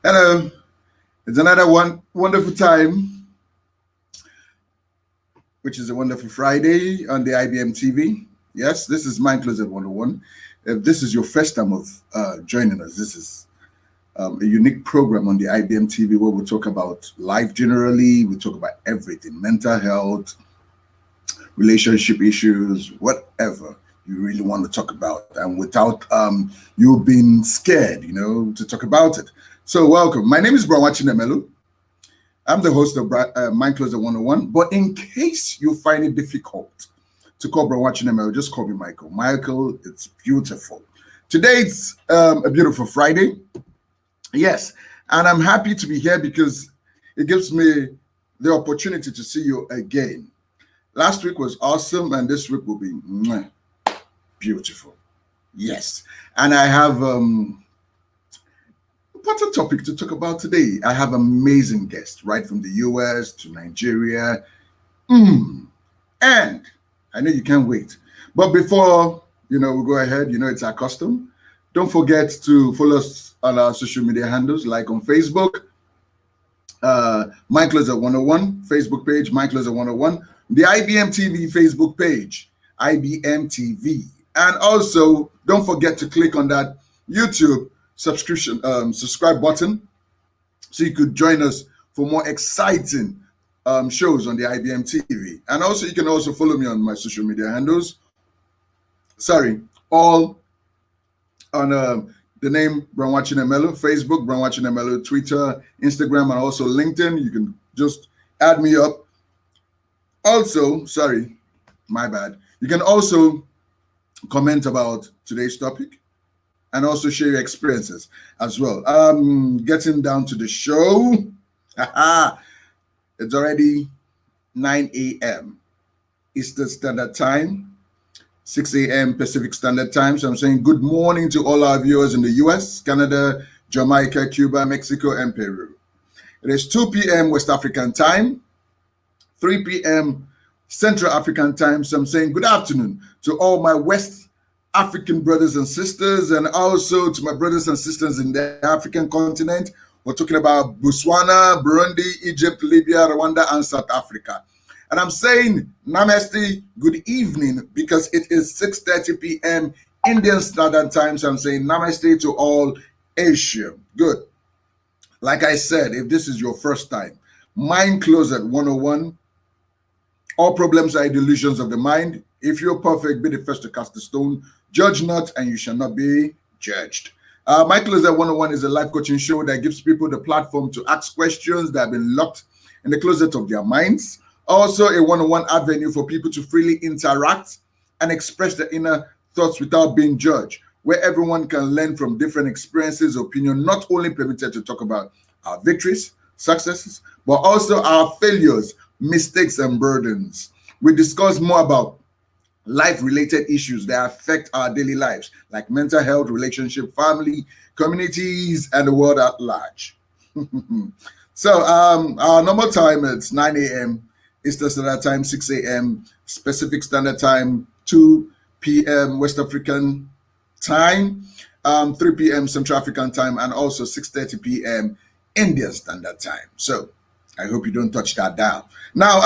Hello, it's another wonderful time, which is a wonderful Friday on the IBM TV. Yes, this is Mind Closet 101. If this is your first time of joining us, this is a unique program on the IBM TV where we talk about life generally, we talk about everything, mental health, relationship issues, whatever you really want to talk about, and without you being scared, to talk about it. So welcome. My name is Brawachi Nemelu. I'm the host of Mind Closet 101. But in case you find it difficult to call Brawachi Nemelu, just call me Michael. Michael, it's beautiful. Today it's a beautiful Friday. Yes, and I'm happy to be here because it gives me the opportunity to see you again. Last week was awesome, and this week will be beautiful. Yes, and I have important topic to talk about today. I have amazing guests right from the US to Nigeria. And I know you can't wait. But before, we go ahead, it's our custom. Don't forget to follow us on our social media handles, like on Facebook, Mind Closet 101, Facebook page, Mind Closet 101, the IBM TV Facebook page, IBM TV. And also, don't forget to click on that YouTube subscribe button so you could join us for more exciting shows on the IBM TV. And also you can also follow me on my social media handles. All on the name Brawachi Nemelu, Facebook Brawachi Nemelu, Twitter, Instagram, and also LinkedIn. You can just add me up. Also, my bad. You can also comment about today's topic and also share your experiences as well. Getting down to the show. It's already 9 a.m. Eastern Standard Time, 6 a.m. Pacific Standard Time. So I'm saying good morning to all our viewers in the US, Canada, Jamaica, Cuba, Mexico, and Peru. It is 2 p.m. West African Time, 3 p.m. Central African Time. So I'm saying good afternoon to all my West African brothers and sisters, and also to my brothers and sisters in the African continent. We're talking about Botswana, Burundi, Egypt, Libya, Rwanda, and South Africa. And I'm saying namaste, good evening, because it is 6:30 p.m. Indian Standard Time. So I'm saying namaste to all Asia. Good. Like I said, if this is your first time, Mind Closet 101, all problems are delusions of the mind. If you're perfect, be the first to cast the stone. Judge not, and you shall not be judged. Mind Closet 101 is a life coaching show that gives people the platform to ask questions that have been locked in the closet of their minds. Also, a one-on-one avenue for people to freely interact and express their inner thoughts without being judged, where everyone can learn from different experiences, opinion, not only permitted to talk about our victories, successes, but also our failures, mistakes, and burdens. We discuss more about life-related issues that affect our daily lives, like mental health, relationship, family, communities, and the world at large. So our normal time is 9 a.m. Eastern Standard Time, 6 a.m. Pacific Standard Time, 2 p.m. West African Time, 3 p.m. Central African Time, and also 6:30 p.m. Indian Standard Time. So I hope you don't touch that down. Now,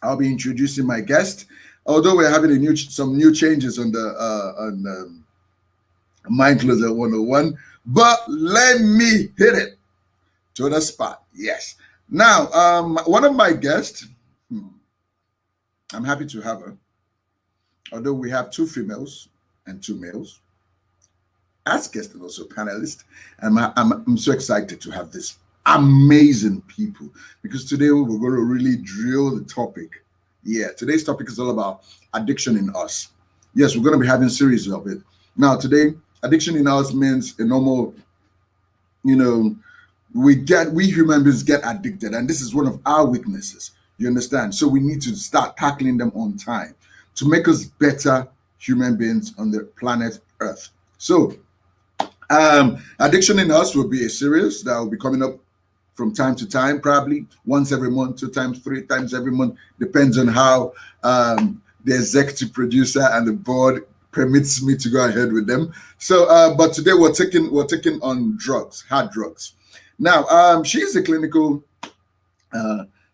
I'll be introducing my guest. Although we're having some new changes on the Mind Closet 101, but let me hit it to the spot. Yes. Now, one of my guests, I'm happy to have her. Although we have 2 females and 2 males as guests and also panelists, and I'm so excited to have this amazing people, because today we're going to really drill the topic. Yeah, today's topic is all about addiction in us. Yes, we're going to be having series of it. Now, today, addiction in us means a normal, you know, we human beings get addicted, and this is one of our weaknesses. You understand? So we need to start tackling them on time to make us better human beings on the planet Earth. So, addiction in us will be a series that will be coming up from time to time, probably once every month, two times, three times every month, depends on how the executive producer and the board permits me to go ahead with them. So, but today we're taking on drugs, hard drugs. Now, she's a clinical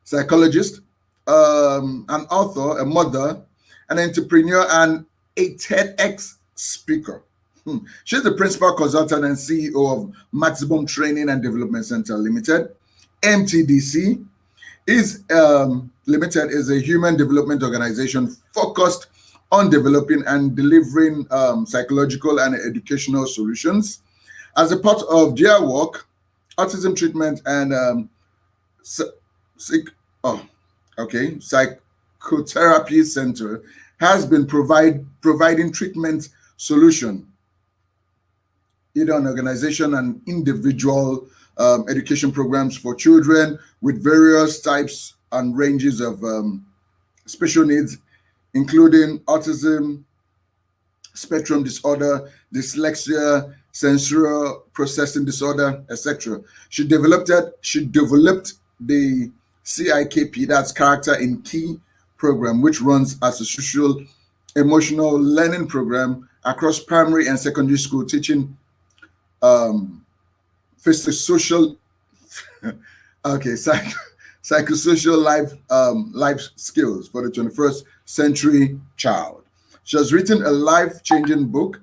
psychologist, an author, a mother, an entrepreneur, and a TEDx speaker. She's the principal consultant and CEO of Maximum Training and Development Center Limited, MTDC. Is Limited is a human development organization focused on developing and delivering psychological and educational solutions. As a part of their work, autism treatment and psych, oh, okay, psychotherapy center has been providing treatment solution either on organization and individual education programs for children with various types and ranges of special needs, including autism, spectrum disorder, dyslexia, sensory processing disorder, etc. She developed the CIKP, that's Character in Key program, which runs as a social emotional learning program across primary and secondary school, teaching social okay psychosocial life skills for the 21st century child. She has written a life-changing book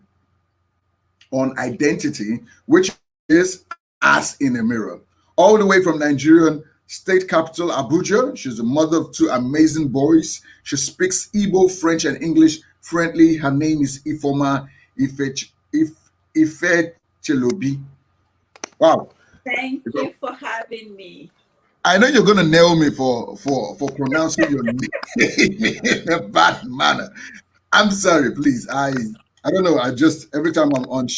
on identity, which is As in a Mirror. All the way from Nigerian state capital Abuja. She's a mother of two amazing boys. She speaks Igbo, French, and English fluently. Her name is Ifoma Ife Chelobi. Wow. Thank you for having me. I know you're going to nail me for pronouncing your name in a bad manner. I'm sorry, please. I don't know. I just every time I'm on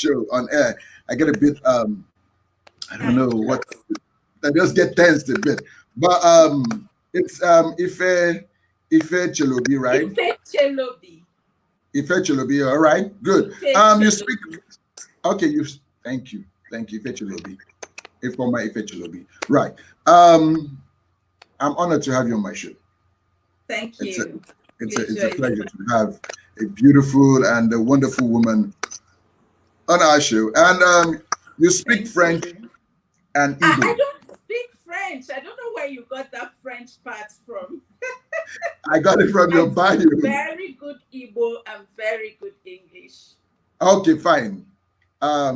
air, I get a bit I don't know what, I just get tensed a bit. But it's Ife Chelobi, right? Ife Chelobi. Ife Chelobi, all right, good. Ife You Chelobi. speak okay, thank you. Ife Chelobi. Ifoma Ife Chelobi. Right. I'm honored to have you on my show. Thank you. It's a pleasure to have a beautiful and a wonderful woman on our show. And you speak French and Igbo. I don't speak French. I don't know where you got that French part from. I got it from your bio. Very good Igbo and very good English. Okay, fine. My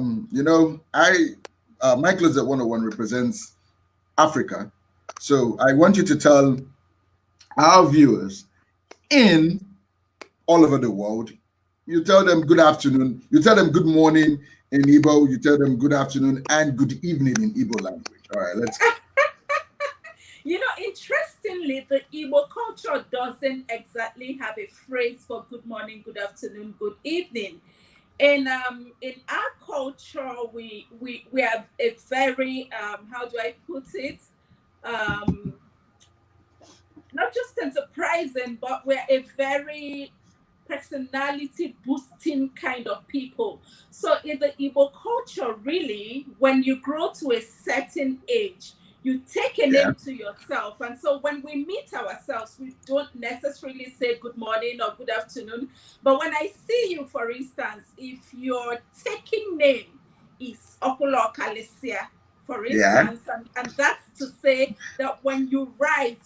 Closet 101 represents Africa. So I want you to tell our viewers in all over the world, you tell them good afternoon, you tell them good morning in Igbo, you tell them good afternoon and good evening in Igbo language. All right, let's go. Interestingly, the Igbo culture doesn't exactly have a phrase for good morning, good afternoon, good evening. In our culture, we have a very how do I put it? Not just enterprising, but we're a very personality boosting kind of people. So in the Igbo culture, really, when you grow to a certain age, you take a name to yourself. And so when we meet ourselves, we don't necessarily say good morning or good afternoon. But when I see you, for instance, if your taking name is Okulo Kalesia, for instance, and that's to say that when you rise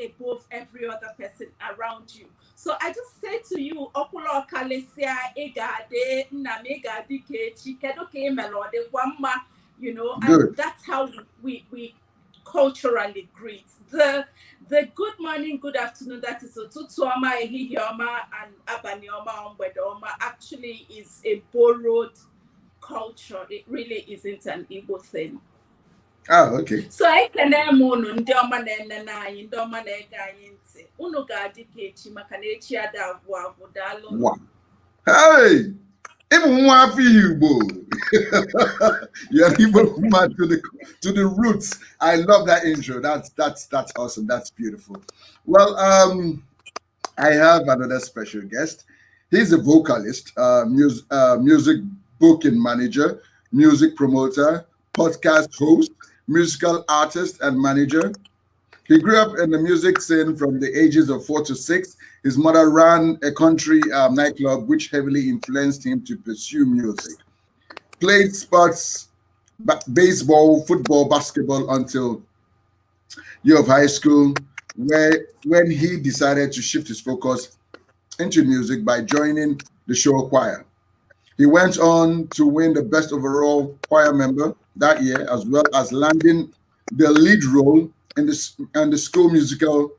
above every other person around you. So I just say to you, Okulo Kalesia, Egade, Namegadi Kechi, Kedoke Melode, Wamma, and that's how we culturally greet. The good morning, good afternoon, that is Otutuoma, Ehihioma, and Abanioma, Ombedoma, actually is a borrowed culture. It really isn't an Igbo thing. Oh, okay. So I can mono ndoma na ndoma na ga yin ntị. Unu ga-adị ka echi maka na echi ada agwụ agwụ. Daalụ. Wow. Hey, even one for you, boy. You're even man to the roots. I love that intro. That's awesome. That's beautiful. Well, I have another special guest. He's a vocalist, music booking manager, music promoter, podcast host, musical artist, and manager. He grew up in the music scene from the ages of 4 to 6. His mother ran a country nightclub, which heavily influenced him to pursue music. Played sports, baseball, football, basketball until year of high school, where when he decided to shift his focus into music by joining the show choir. He went on to win the best overall choir member that year, as well as landing the lead role in the school musical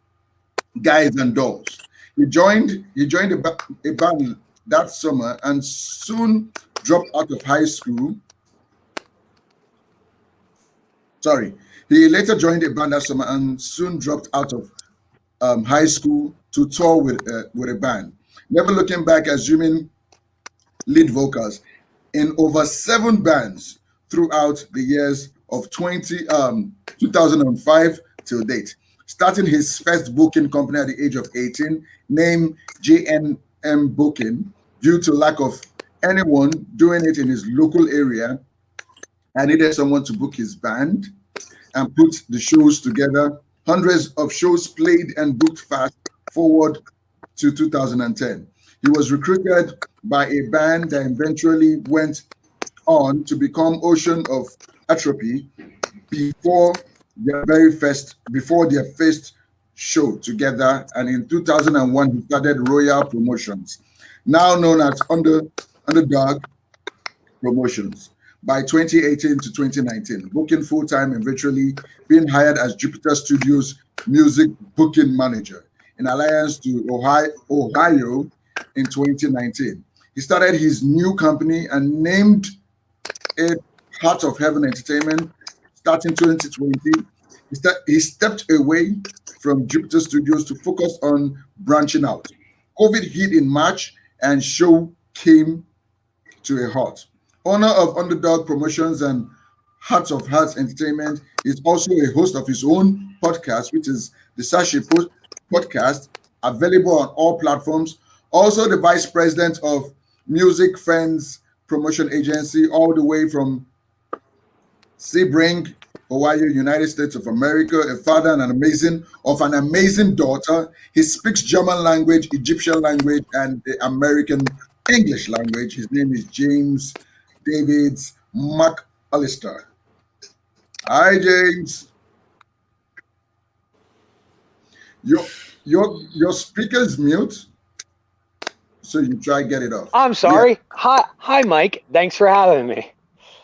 Guys and Dolls. He joined a band that summer and soon dropped out of high school. Sorry, he later joined a band that summer and soon dropped out of high school to tour with a band. Never looking back, assuming lead vocals in over 7 bands throughout the years of 2005 till date. Starting his first booking company at the age of 18, named JNM Booking, due to lack of anyone doing it in his local area. I needed someone to book his band and put the shows together. Hundreds of shows played and booked fast forward to 2010. He was recruited by a band that eventually went on to become Ocean of Atrophy before their first show together, and in 2001 he started Royal Promotions, now known as Underdog Promotions. By 2018 to 2019, booking full time and virtually being hired as Jupiter Studios music booking manager in alliance to Ohio in 2019. He started his new company and named it Heart of Heaven Entertainment starting 2020. He stepped away from Jupiter Studios to focus on branching out. COVID hit in March and show came to a halt. Owner of Underdog Promotions and Hearts of Hearts Entertainment is also a host of his own podcast, which is the Podcast, available on all platforms. Also, the vice president of Music Friends Promotion Agency, all the way from Sebring, Ohio, United States of America, a father and an amazing daughter. He speaks German language, Egyptian language, and the American English language. His name is James Davids McAllister. Hi, James. Your speaker's mute, so you try get it off. I'm Yeah. sorry. Hi, Mike. Thanks for having me.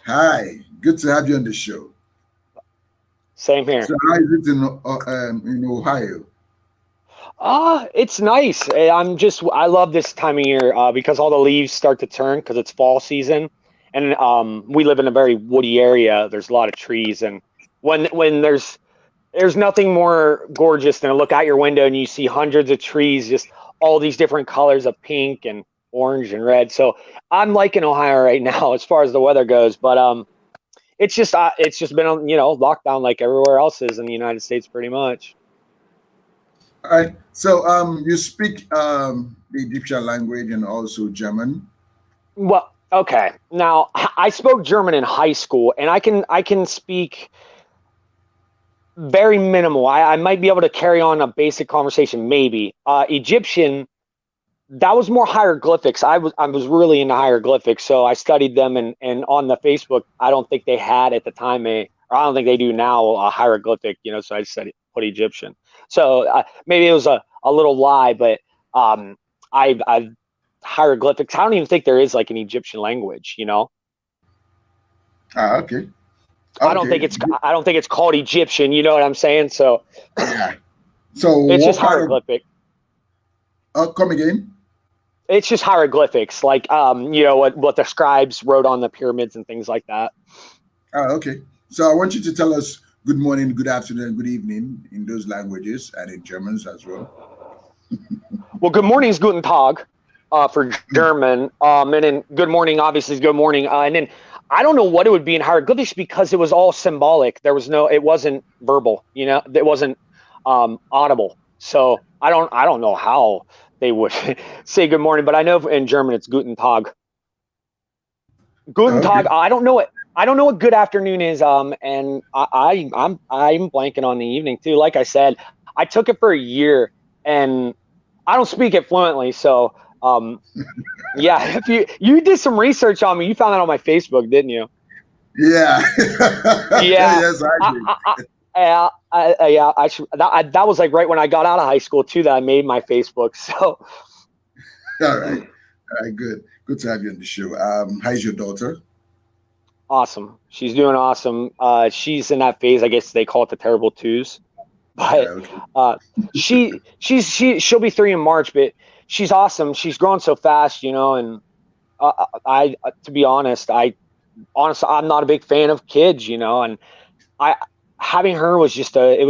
Hi. Good to have you on the show. Same here. So how is it in Ohio? It's nice. I love this time of year because all the leaves start to turn because it's fall season, and we live in a very woody area. There's a lot of trees, and when there's nothing more gorgeous than to look out your window and you see hundreds of trees, just all these different colors of pink and orange and red. So I'm liking Ohio right now as far as the weather goes, but it's just been on lockdown like everywhere else is in the United States pretty much. All right. So you speak the Egyptian language and also German. Well, okay. Now I spoke German in high school, and I can speak very minimal. I might be able to carry on a basic conversation, maybe. Egyptian, that was more hieroglyphics. I was really into hieroglyphics, so I studied them, and on the Facebook, I don't think they had at the time or I don't think they do now a hieroglyphic. So I just put Egyptian. So maybe it was a little lie, but I hieroglyphics. I don't even think there is like an Egyptian language. Ah, okay. I don't think Okay. it's called Egyptian. You know what I'm saying? So Yeah. So it's what just part of hieroglyphic. come again? It's just hieroglyphics, like what the scribes wrote on the pyramids and things like that. Ah, okay. So I want you to tell us good morning, good afternoon, and good evening in those languages and in Germans as well. Well, good morning is guten Tag. for German. And then good morning, obviously, is good morning. And then I don't know what it would be in hieroglyphics because it was all symbolic. There was no, it wasn't verbal, it wasn't audible. So I don't know how they would say good morning, but I know in German it's Guten Tag. Guten Okay. Tag. I don't know it. I don't know what good afternoon is. And I'm blanking on the evening too. Like I said, I took it for a year, and I don't speak it fluently. So, yeah. If you did some research on me, you found that on my Facebook, didn't you? Yeah. Yeah. Yes, I did. Yeah. I should. That was like right when I got out of high school too. That I made my Facebook. So, All right. All right. Good. Good to have you on the show. How's your daughter? awesome. She's doing awesome. She's in that phase. I guess they call it the terrible twos. But Okay. uh, she'll be 3 in March. But she's awesome. She's growing so fast, and I to be honest, I'm not a big fan of kids, and I having her was just it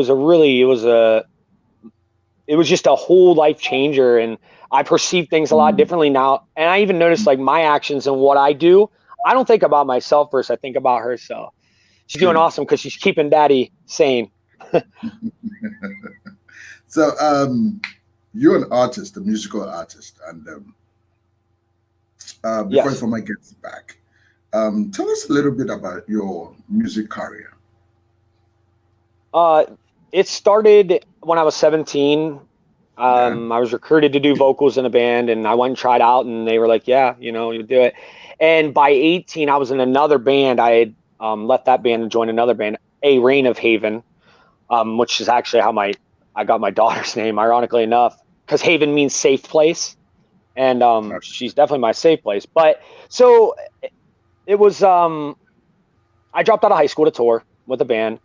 was just a whole life changer, and I perceive things a lot differently now. And I even noticed like my actions and what I do. I don't think about myself first. I think about her. So she's doing True. awesome because she's keeping daddy sane. So, you're an artist, a musical artist, and before Yes. Informa gets back, tell us a little bit about your music career. Uh, it started when I was 17. Yeah. I was recruited to do vocals in a band, and I went and tried out, and they were like, "Yeah, you do it." And by 18, I was in another band. I had left that band and joined another band, A Reign of Haven, which is actually how I got my daughter's name, ironically enough, because Haven means safe place, and she's definitely my safe place. But so it was. I dropped out of high school to tour with a band,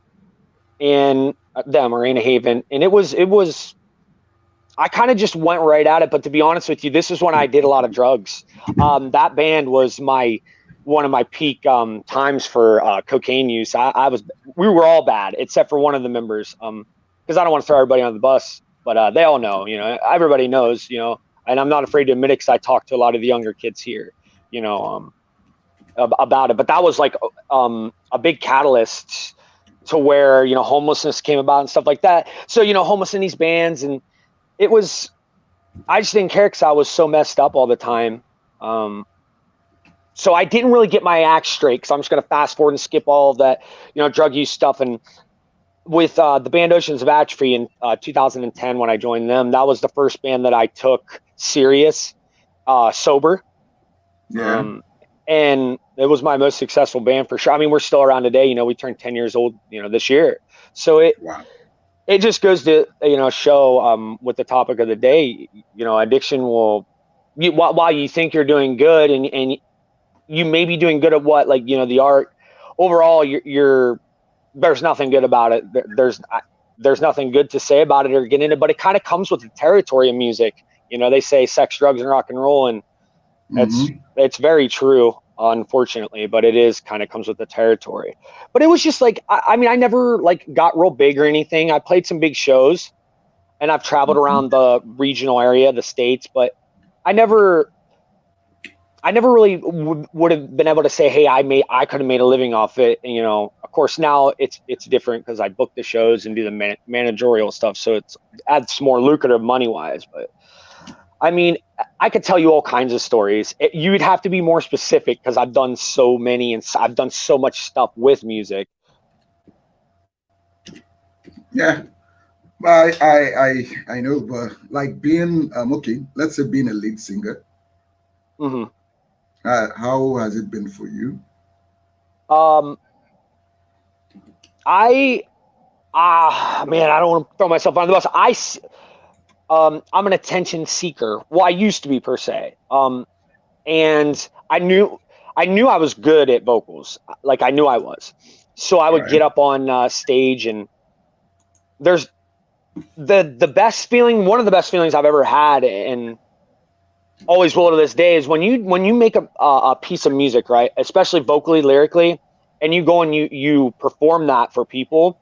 and them Arena Haven, and it was I kind of just went right at it. But to be honest with you, this is when I did a lot of drugs. That band was one of my peak times for cocaine use. We were all bad except for one of the members. Because I don't want to throw everybody on the bus, but they all know. Everybody knows. And I'm not afraid to admit it because I talk to a lot of the younger kids here. You know, about it. But that was like a big catalyst to where homelessness came about and stuff like that. So homeless in these bands, and it was I just didn't care because I was so messed up all the time. Um, so I didn't really get my act straight because I'm just going to fast forward and skip all of that, drug use stuff. And with the band Oceans of Atrophy in 2010, when I joined them, that was the first band that I took serious, sober. Yeah. Um, and it was my most successful band for sure. I mean, we're still around today. We turned 10 years old, this year. So Wow. it just goes to show with the topic of the day. Addiction will while you think you're doing good, and you may be doing good at what, like, the art overall, you're there's nothing good about it. There's nothing good to say about it or get into, but it kind of comes with the territory of music. They say sex, drugs, and rock and roll, and Mm-hmm. it's very true, unfortunately, but it is kind of comes with the territory. But it was just like, I mean, I never like got real big or anything. I played some big shows, and I've traveled Mm-hmm. around the regional area, the States, but I never really would have been able to say, hey, I could have made a living off it. And, of course now it's different because I book the shows and do the managerial stuff. So it's adds more lucrative money wise. But I mean, I could tell you all kinds of stories. You'd have to be more specific because I've done so many, and I've done so much stuff with music. Yeah. I know, but like being okay, let's say being a lead singer, Hmm. how has it been for you? Um, I man, I don't want to throw myself on the bus. I'm an attention seeker. Well, I used to be per se. And I knew I was good at vocals. Like I knew I was. So I would get Right. up on stage, and there's the best feeling. One of the best feelings I've ever had, and always will to this day, is when you make a piece of music, right? Especially vocally, lyrically, and you go and you perform that for people,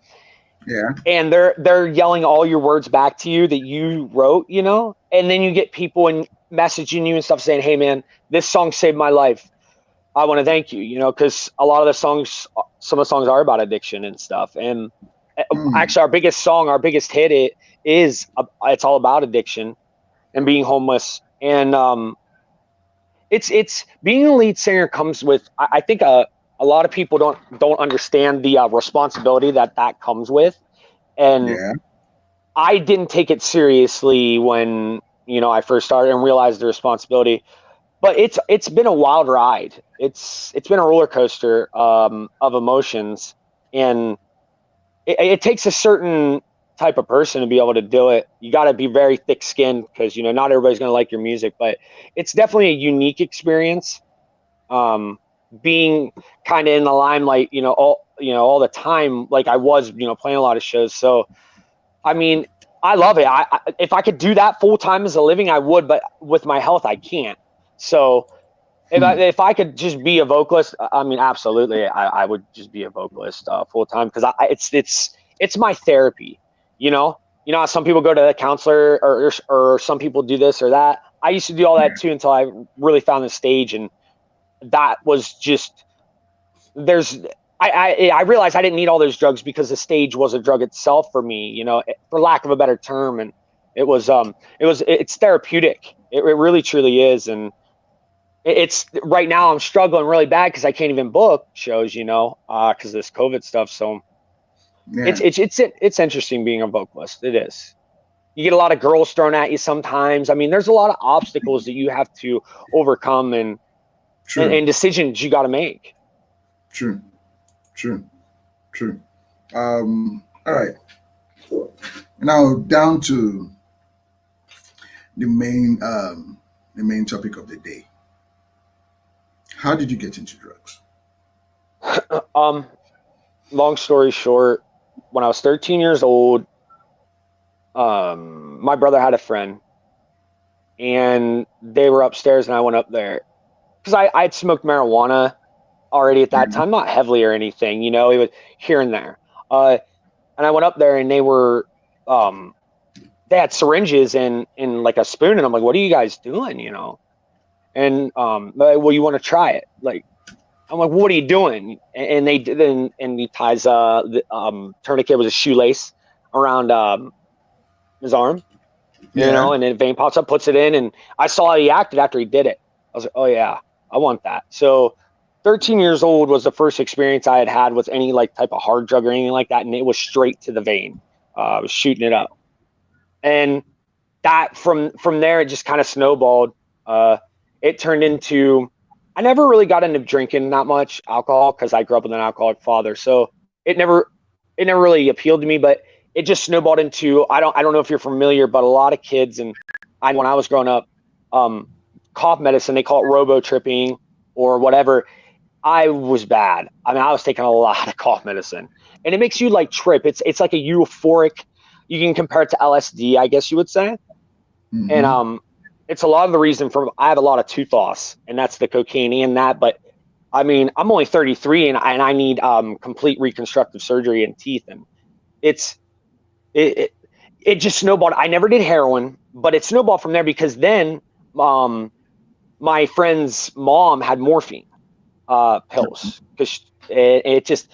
Yeah. and they're yelling all your words back to you that you wrote, and then you get people, and messaging you and stuff saying, hey man, this song saved my life. I want to thank you, because a lot of the songs, some of the songs are about addiction and stuff. And actually our biggest hit, it's all about addiction and being homeless. And it's being a lead singer comes with, I think a lot of people don't understand the responsibility that comes with. And Yeah. I didn't take it seriously when, I first started and realized the responsibility. But it's been a wild ride. It's been a roller coaster of emotions, and it takes a certain type of person to be able to do it. You got to be very thick-skinned because not everybody's going to like your music, but it's definitely a unique experience. Being kind of in the limelight, all the time, like I was, playing a lot of shows. So, I mean, I love it. If I could do that full time as a living, I would, but with my health, I can't. So if I could just be a vocalist, I mean, absolutely, I would just be a vocalist full time because it's my therapy. How some people go to the counselor or some people do this or that. I used to do all that too until I really found the stage, and that was just I realized I didn't need all those drugs because the stage was a drug itself for me, for lack of a better term, and it's therapeutic. It really truly is, and it's right now I'm struggling really bad because I can't even book shows, because of this COVID stuff. So Yeah. it's interesting being a vocalist. It is. You get a lot of girls thrown at you sometimes. I mean, there's a lot of obstacles that you have to overcome and decisions you got to make. True. All right. Now down to the main topic of the day. How did you get into drugs? Long story short, when I was 13 years old, my brother had a friend, and they were upstairs, and I went up there because I had smoked marijuana already at that time, not heavily or anything, it was here and there. And I went up there, and they were, they had syringes and like a spoon, and I'm like, "What are you guys doing?" And like, well, you want to try it? Like, I'm like, "What are you doing?" And they did, and he ties the tourniquet was a shoelace around his arm, and then vein pops up, puts it in, and I saw how he acted after he did it. I was like, "Oh yeah, I want that." So 13 years old was the first experience I had with any like type of hard drug or anything like that, and it was straight to the vein. I was shooting it up, and that from there it just kind of snowballed. It turned into, I never really got into drinking that much alcohol because I grew up with an alcoholic father, so it never really appealed to me. But it just snowballed into, I don't know if you're familiar, but a lot of kids, and when I was growing up, cough medicine, they call it robo tripping or whatever. I was bad. I mean, I was taking a lot of cough medicine, and it makes you like trip. It's like a euphoric. You can compare it to LSD, I guess you would say. Mm-hmm. And it's a lot of the reason for I have a lot of tooth loss, and that's the cocaine and that. But I mean, I'm only 33, and I need complete reconstructive surgery in teeth, and it just snowballed. I never did heroin, but it snowballed from there because then my friend's mom had morphine pills because it just,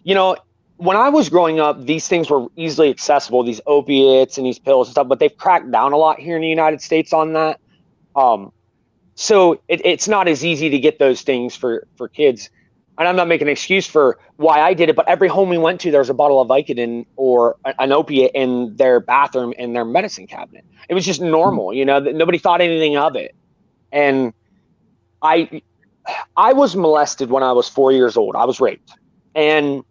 when I was growing up, these things were easily accessible, these opiates and these pills and stuff, but they've cracked down a lot here in the United States on that. So it's not as easy to get those things for kids. And I'm not making an excuse for why I did it, but every home we went to, there was a bottle of Vicodin or an opiate in their bathroom, in their medicine cabinet. It was just normal, nobody thought anything of it. And I was molested when I was 4 years old. I was raped. And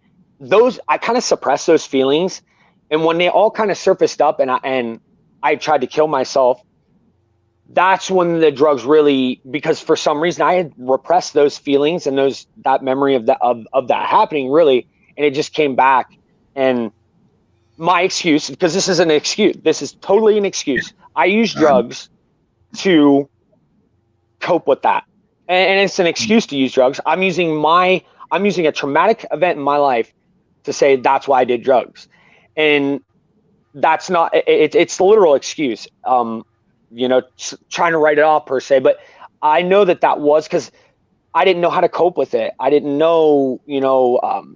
I kind of suppressed those feelings. And when they all kind of surfaced up and I tried to kill myself, that's when the drugs really, because for some reason I had repressed those feelings and that memory of that happening really, and it just came back. And my excuse, because this is an excuse, this is totally an excuse. I use drugs to cope with that. And it's an excuse to use drugs. I'm using a traumatic event in my life to say that's why I did drugs. And that's not, it's the literal excuse. trying to write it off per se, but I know that was because I didn't know how to cope with it. I didn't know,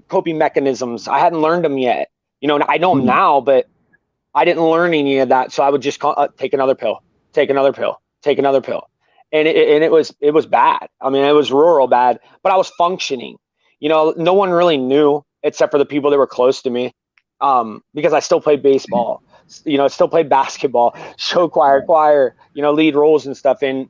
coping mechanisms. I hadn't learned them yet. And I know them Mm. now, but I didn't learn any of that. So I would just take another pill, take another pill, take another pill. And it was bad. I mean, it was rural bad, but I was functioning. No one really knew except for the people that were close to me. Because I still played baseball, still played basketball, show choir, lead roles and stuff. And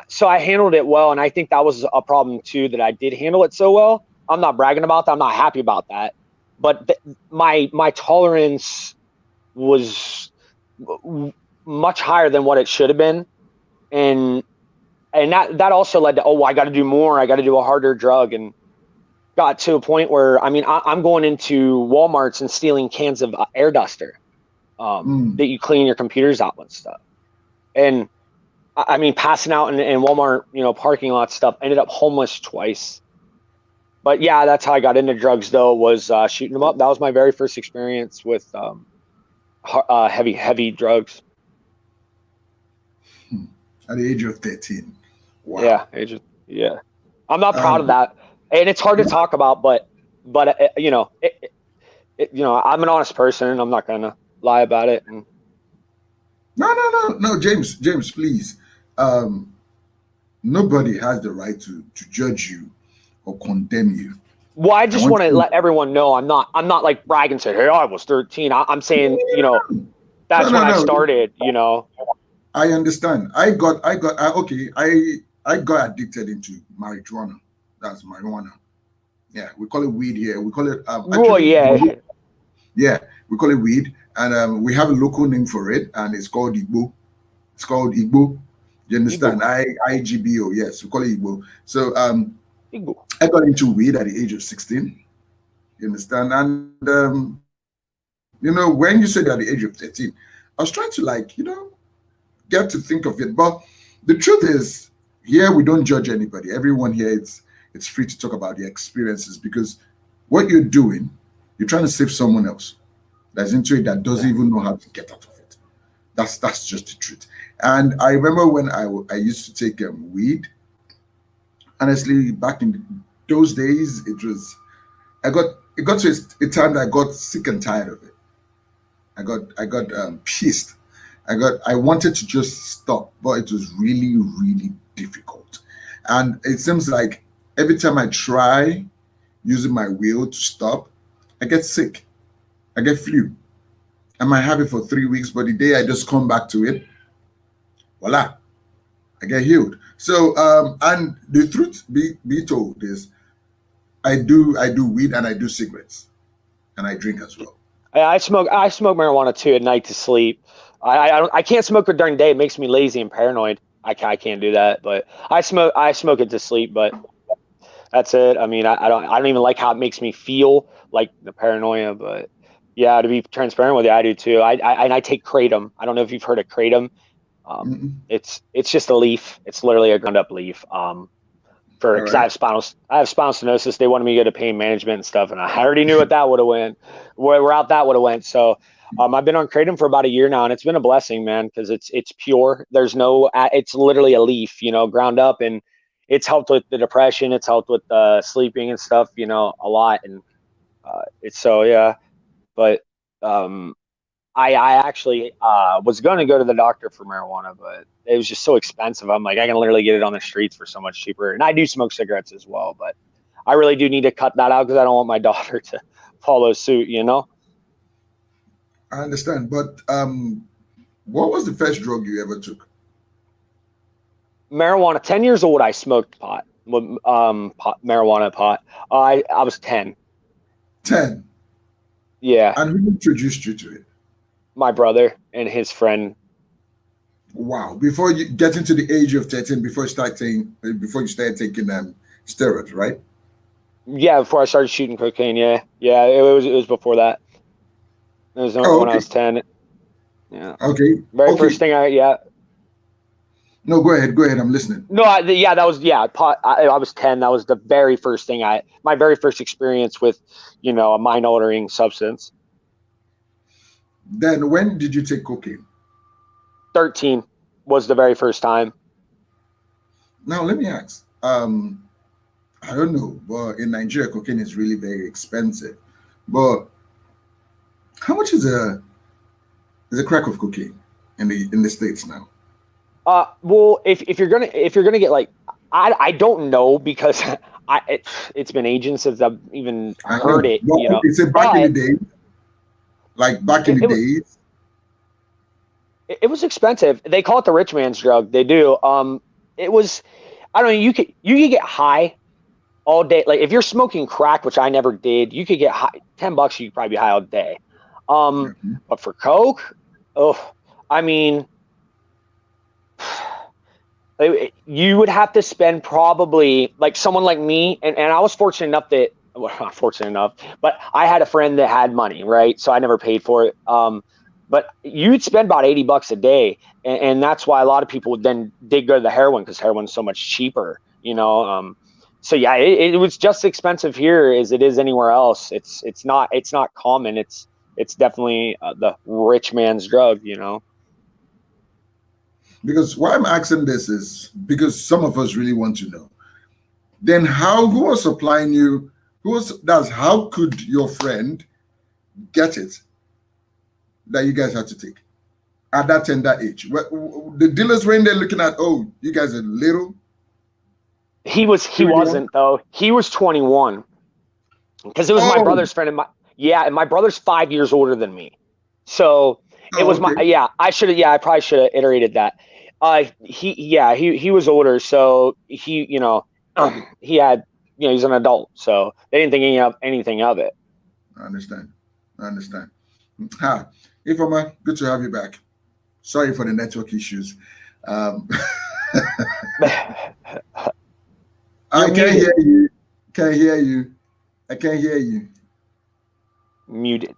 so I handled it well. And I think that was a problem too, that I did handle it so well. I'm not bragging about that. I'm not happy about that. But my tolerance was much higher than what it should have been. And that also led to, I got to do more. I got to do a harder drug. And got to a point where, I mean, I'm going into Walmarts and stealing cans of air duster that you clean your computers out with stuff. And I mean, passing out in Walmart, parking lot stuff, ended up homeless twice. But yeah, that's how I got into drugs though, was shooting them up. That was my very first experience with heavy drugs. At the age of 13. Wow. Yeah. I'm not proud of that. And it's hard to talk about, but I'm an honest person and I'm not going to lie about it. And No, James, please. Nobody has the right to judge you or condemn you. Well, I just want to let everyone know I'm not like bragging saying, hey, I was 13. I'm saying, that's when I started, I understand. I got addicted into marijuana. That's marijuana. Yeah, we call it weed here. We call it yeah, we call it weed, and we have a local name for it, and it's called Igbo. It's called Igbo. You understand? IGBO. Yes, we call it Igbo. So Igbo. I got into weed at the age of 16. You understand? And when you said at the age of 13, I was trying to get to think of it. But the truth is, here we don't judge anybody. Everyone here, it's free to talk about their experiences, because what you're doing, you're trying to save someone else that's into it, that doesn't even know how to get out of it. That's just the truth. And I remember when I used to take weed. Honestly, back in those days, it got to a time that I got sick and tired of it. I got pissed. I wanted to just stop, but it was really, really difficult. And it seems like every time I try using my will to stop, I get sick. I get flu. I might have it for 3 weeks, but the day I just come back to it, voila, I get healed. So, and the truth be told is, I do weed and I do cigarettes, and I drink as well. I smoke marijuana too at night to sleep. I can't smoke it during the day. It makes me lazy and paranoid. I can't do that, but I smoke it to sleep, but that's it. I mean, I don't even like how it makes me feel, like the paranoia, but yeah, to be transparent with you, I do too. I take kratom. I don't know if you've heard of kratom. It's just a leaf. It's literally a ground up leaf. Because I have spinal stenosis. They wanted me to go to pain management and stuff, and I already knew what that would have went. Where that would have went. So I've been on kratom for about a year now, and it's been a blessing, man, because it's pure. There's no, it's literally a leaf, ground up, and it's helped with the depression. It's helped with sleeping and stuff, a lot. And it's so, yeah. But I actually was going to go to the doctor for marijuana, but it was just so expensive. I'm like, I can literally get it on the streets for so much cheaper. And I do smoke cigarettes as well, but I really do need to cut that out because I don't want my daughter to follow suit, I understand. But what was the first drug you ever took? Marijuana. 10 years old, I smoked pot. Marijuana pot. I was 10. 10? Yeah. And who introduced you to it? My brother and his friend. Wow! Before you get into the age of 13, before you started taking steroids, right? Yeah, before I started shooting cocaine. Yeah, it was before that. It was when I was 10. Yeah. Okay. First thing No, go ahead. I'm listening. No, pot. I was 10. That was the very first thing my very first experience with, a mind altering substance. Then when did you take cocaine? 13. was the very first time. Now let me ask. I don't know, but in Nigeria, cocaine is really very expensive. But how much is a crack of cocaine in the States now? Well, if you're gonna get like, I don't know because it's been ages since I've even I heard know. it, But you know. okay, say back in the But day, like back in the it, days. it was expensive. They call it the rich man's drug. They do. It was, I don't know. You could get high all day. Like if you're smoking crack, which I never did, you could get high. $10, you could probably be high all day. Mhm. But for coke, oh, I mean, you would have to spend probably like someone like me, and I was fortunate enough that, well, not fortunate enough, but I had a friend that had money, right? So I never paid for it. But you'd spend about $80 a day, and that's why a lot of people would then did go to the heroin because heroin's so much cheaper, you know. So yeah, it was just as expensive here as it is anywhere else. It's not common. It's definitely the rich man's drug, you know. Because why I'm asking this is because some of us really want to know. Then who was supplying you? How could your friend get it that you guys had to take at that tender age? The dealers were in there looking at, oh, you guys are little. He 21? wasn't though. He was 21 because it was my Oh, brother's friend, and my brother's 5 years older than me. So it oh, was my okay. I probably should have iterated that. He was older, so he had, he's an adult, so they didn't think anything of it. I understand. I understand. Ha. Ifoma, good to have you back. Sorry for the network issues. Um, You're I can't muted. hear you. Can't hear you. I can't hear you. Muted.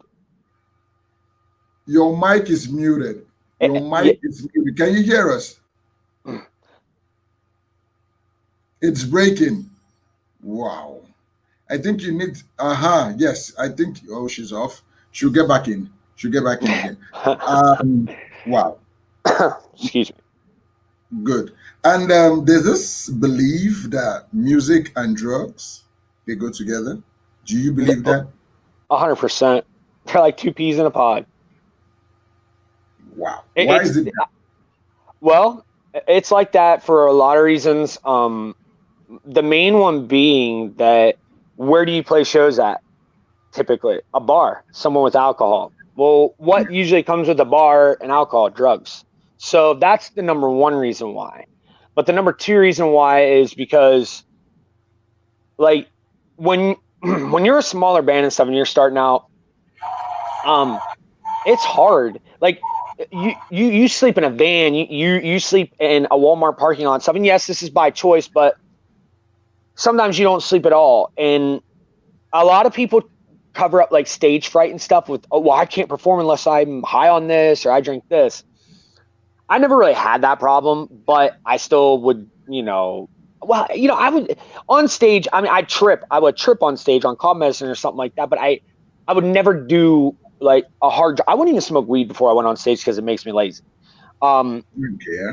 Your mic is muted. Your Yeah. mic is muted. Can you hear us? It's breaking. Wow. I think you need. Aha. Yes. I think. Oh, she's off. She'll get back in. She'll get back in again. Wow. Excuse me. Good. And there's this belief that music and drugs they go together. Do you believe that? 100%. They're like two peas in a pod. Wow. It, Why it's is it that? Well, it's like that for a lot of reasons. The main one being that, where do you play shows at? Typically, a bar, someone with alcohol. Well, what usually comes with a bar and alcohol? Drugs. So that's the number one reason why. But the number two reason why is because, like, when when you're a smaller band and stuff and you're starting out, it's hard. Like, you sleep in a van, you sleep in a Walmart parking lot and stuff. And yes, this is by choice, but sometimes you don't sleep at all. And a lot of people cover up like stage fright and stuff with, oh, well, I can't perform unless I'm high on this or I drink this. I never really had that problem, but I still would, I would on stage. I mean, I would trip on stage on cough medicine or something like that, but I would never do like a hard, I wouldn't even smoke weed before I went on stage because it makes me lazy. Yeah.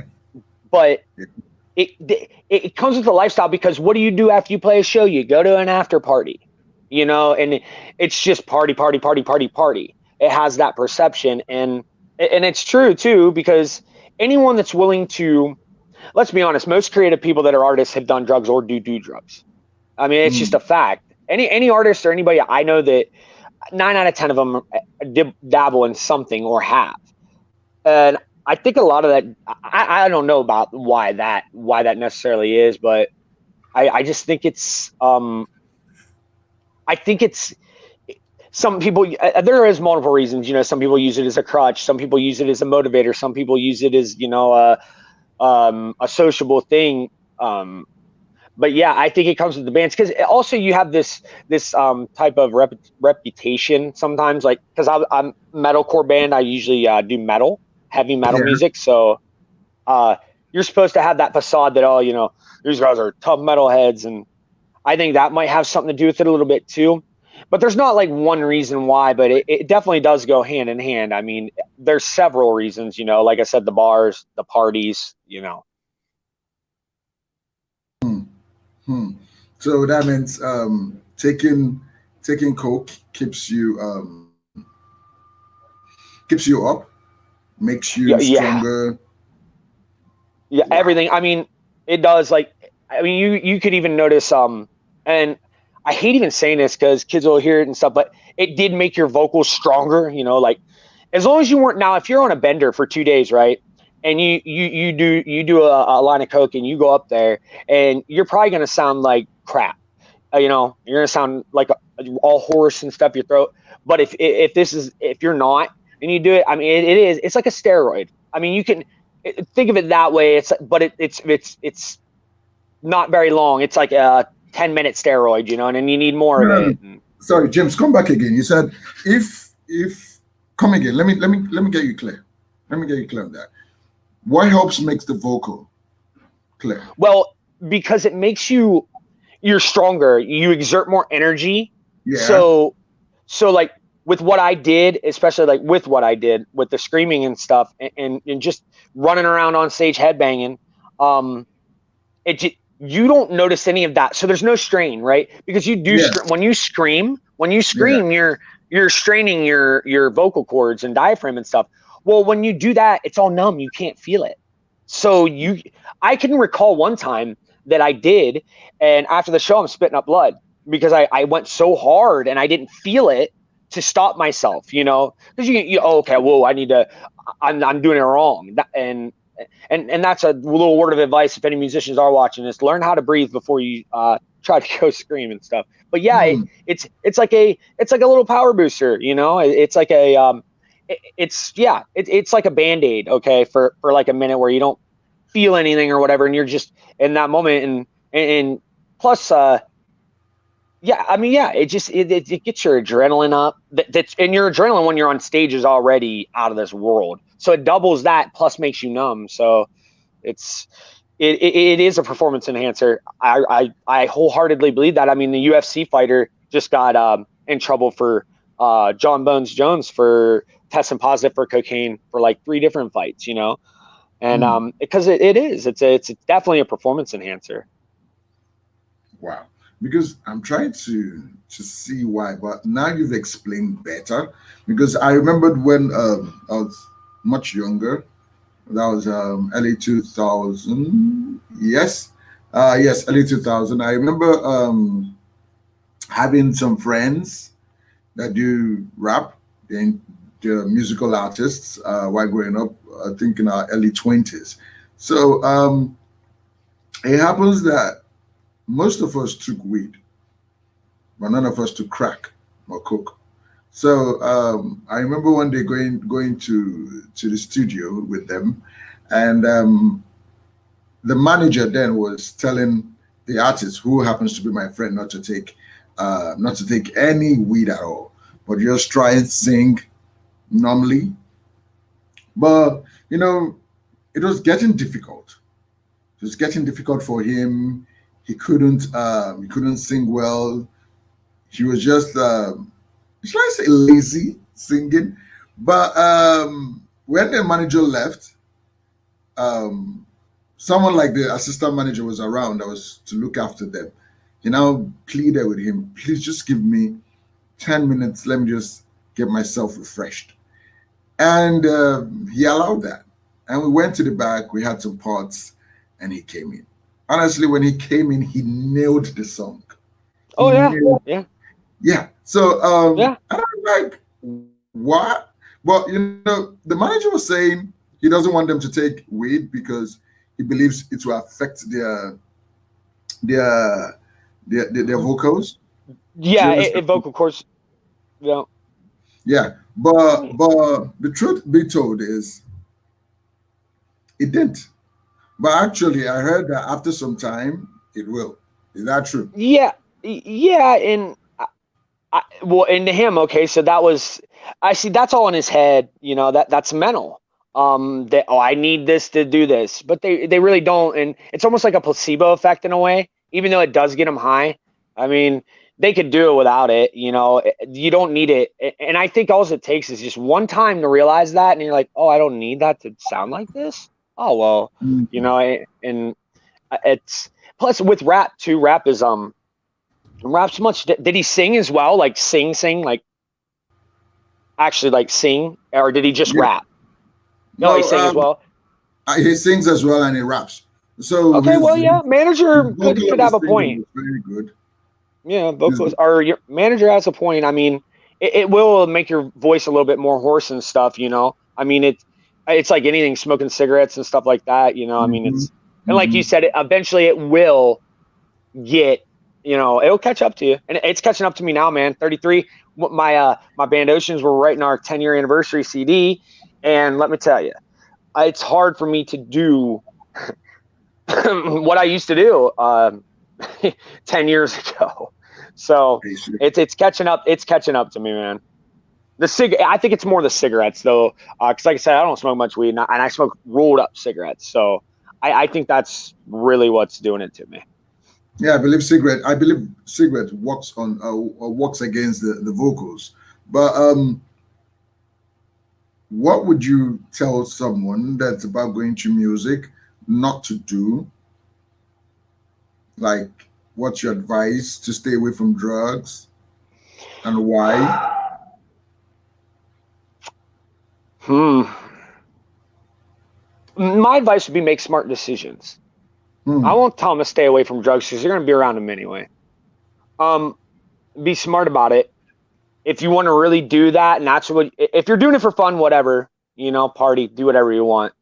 But Yeah. it comes with the lifestyle, because what do you do after you play a show? You go to an after party, and it's just party, party, party, party, party. It has that perception, and it's true too, because anyone that's willing to, let's be honest, most creative people that are artists have done drugs or do drugs. I mean, it's just Mm. a fact. Any artist or anybody I know, that 9 out of 10 of them dabble in something or have. And I think a lot of that, I don't know about why that necessarily is, but I just think I think it's some people, there is multiple reasons. Some people use it as a crutch, some people use it as a motivator, some people use it as a sociable thing. But yeah, I think it comes with the bands, because also you have this type of reputation sometimes, like, because I'm metalcore band, I usually do heavy metal Yeah. music, so you're supposed to have that facade that, oh, these guys are tough metalheads, and I think that might have something to do with it a little bit too. but there's not like one reason why, but it definitely does go hand in hand. I mean, there's several reasons, like I said, the bars, the parties. Hmm. Hmm. So that means taking coke keeps you up, makes you Yeah, yeah, stronger. yeah, Wow. everything. I mean, it does. Like, I mean, you could even notice, and I hate even saying this because kids will hear it and stuff, but it did make your vocals stronger. Like as long as you weren't, now if you're on a bender for 2 days, right, and you do a line of coke and you go up there and you're probably gonna sound like crap. You're gonna sound like all hoarse and stuff your throat. But if you're not and you do it, I mean, it's like a steroid. I mean, you can think of it that way. It's not very long. It's like a 10-minute steroid, and then you need more No, of no, no. it. Sorry, James, come back again. You said if come again. Let me get you clear. Let me get you clear on that. What helps makes the vocal clear? Well, because it makes you're stronger. You exert more energy. Yeah. So like with what I did, especially like with what I did with the screaming and stuff, and just running around on stage headbanging, um, you don't notice any of that. So there's no strain, right? Because you do Yeah. when you scream, Yeah. you're straining your vocal cords and diaphragm and stuff. Well, when you do that, it's all numb. You can't feel it. So I can recall one time that I did, and after the show, I'm spitting up blood because I went so hard and I didn't feel it to stop myself. Because oh, okay, whoa, I'm doing it wrong, and that's a little word of advice if any musicians are watching this: learn how to breathe before you try to go scream and stuff. But yeah, Hmm. it's like a little power booster. It's like it's like a band-aid, okay, for like a minute where you don't feel anything or whatever, and you're just in that moment. And plus, yeah, I mean, yeah, it gets your adrenaline up. And your adrenaline when you're on stage is already out of this world, so it doubles that plus makes you numb. So it's it is a performance enhancer. I wholeheartedly believe that. I mean, the UFC fighter just got in trouble for John Bones Jones for testing positive for cocaine for like 3 different fights. And Hmm. because it's definitely a performance enhancer. Wow. Because I'm trying to see why, but now you've explained better. Because I remembered when I was much younger. That was early 2000. Yes. Yes, early 2000. I remember having some friends that do rap. They're musical artists while growing up, I think in our early 20s. So it happens that most of us took weed, but none of us took crack or coke. So I remember one day going to the studio with them, and the manager then was telling the artist, who happens to be my friend, not to take any weed at all, but just try and sing normally. But it was getting difficult. It was getting difficult for him. He couldn't sing well. He was just should I say lazy singing. But when the manager left, um, someone like the assistant manager was around that was to look after them. He now pleaded with him, please just give me 10 minutes. Let me just get myself refreshed. And he allowed that. And we went to the back, we had some parts, and he came in. Honestly, when he came in, he nailed the song. He Oh yeah, nailed, yeah, yeah. So yeah. and I'm like, what? Well, the manager was saying he doesn't want them to take weed because he believes it will affect their their vocals. Do you Yeah, understand? vocal cords. Yeah. Yeah, I but mean, the truth be told is it didn't. But actually, I heard that after some time it will. Is that true? yeah, yeah, and well, and to him, okay, so that was, I see, that's all in his head. That's mental. That, oh, I need this to do this, but they really don't, and it's almost like a placebo effect in a way, even though it does get them high. I mean, they could do it without it. You know, you don't need it. And I think all it takes is just one time to realize that. And you're like, oh, I don't need that to sound like this. Oh, well, you know, and it's plus with rap too. Rap is, rap's much. Did he sing as well? Like sing, like actually like sing, or did he just rap? No, he sang as well. He sings as well and he raps. So okay, well, yeah, manager could have a point. Very good. Yeah, vocals or your manager has a point. I mean, it will make your voice a little bit more hoarse and stuff. You know, I mean, it's like anything, smoking cigarettes and stuff like that. You know, I mean, it's and like you said, eventually it will get. You know, it'll catch up to you, and it's catching up to me now, man. 33. My band Oceans were writing our 10-year anniversary CD, and let me tell you, it's hard for me to do what I used to do 10 years ago. So it's catching up. It's catching up to me, man. I think it's more the cigarettes though, because like I said, I don't smoke much weed, and I smoke rolled up cigarettes. So I think that's really what's doing it to me. Yeah, I believe cigarette works on works against the vocals. But what would you tell someone that's about going to music not to do? Like, what's your advice to stay away from drugs, and why? My advice would be make smart decisions. I won't tell them to stay away from drugs because you're going to be around them anyway. Be smart about it. If you want to really do that, and that's what, if you're doing it for fun, whatever, you know, party, do whatever you want.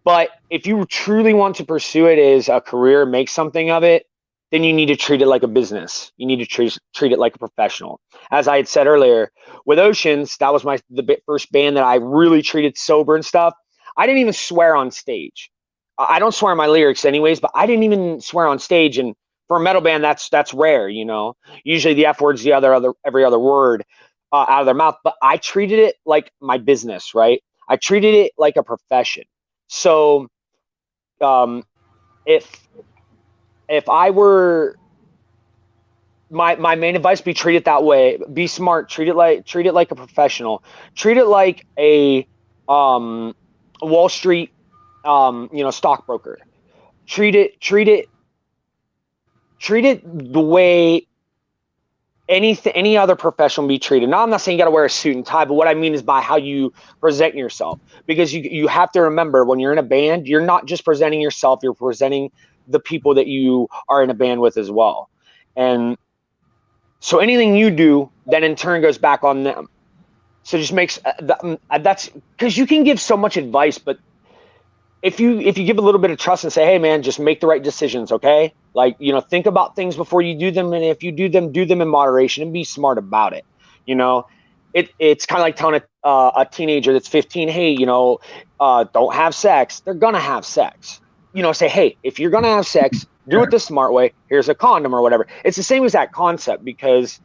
But if you truly want to pursue it as a career, make something of it, then you need to treat it like a business. You need to treat it like a professional. As I had said earlier, with Oceans, that was the first band that I really treated sober and stuff. I didn't even swear on stage. I don't swear in my lyrics anyways, but I didn't even swear on stage. And for a metal band, that's rare, you know. Usually the F word's every other word out of their mouth. But I treated it like my business, right? I treated it like a profession. So if I were my main advice, be treated that way. Be smart. Treat it like a professional. Treat it like a Wall Street stockbroker. Treat it the way any other professional be treated. Now, I'm not saying you got to wear a suit and tie, but what I mean is by how you present yourself. Because you have to remember, when you're in a band, you're not just presenting yourself, you're presenting the people that you are in a band with as well. And so anything you do then in turn goes back on them. So just makes that's because you can give so much advice, but if you give a little bit of trust and say, hey man, just make the right decisions, okay? Like, you know, think about things before you do them, and if you do them in moderation and be smart about it. You know, it's kind of like telling a teenager that's 15, hey, you know, don't have sex. They're gonna have sex. You know, say, hey, if you're gonna have sex, do it the smart way. Here's a condom or whatever. It's the same as that concept, because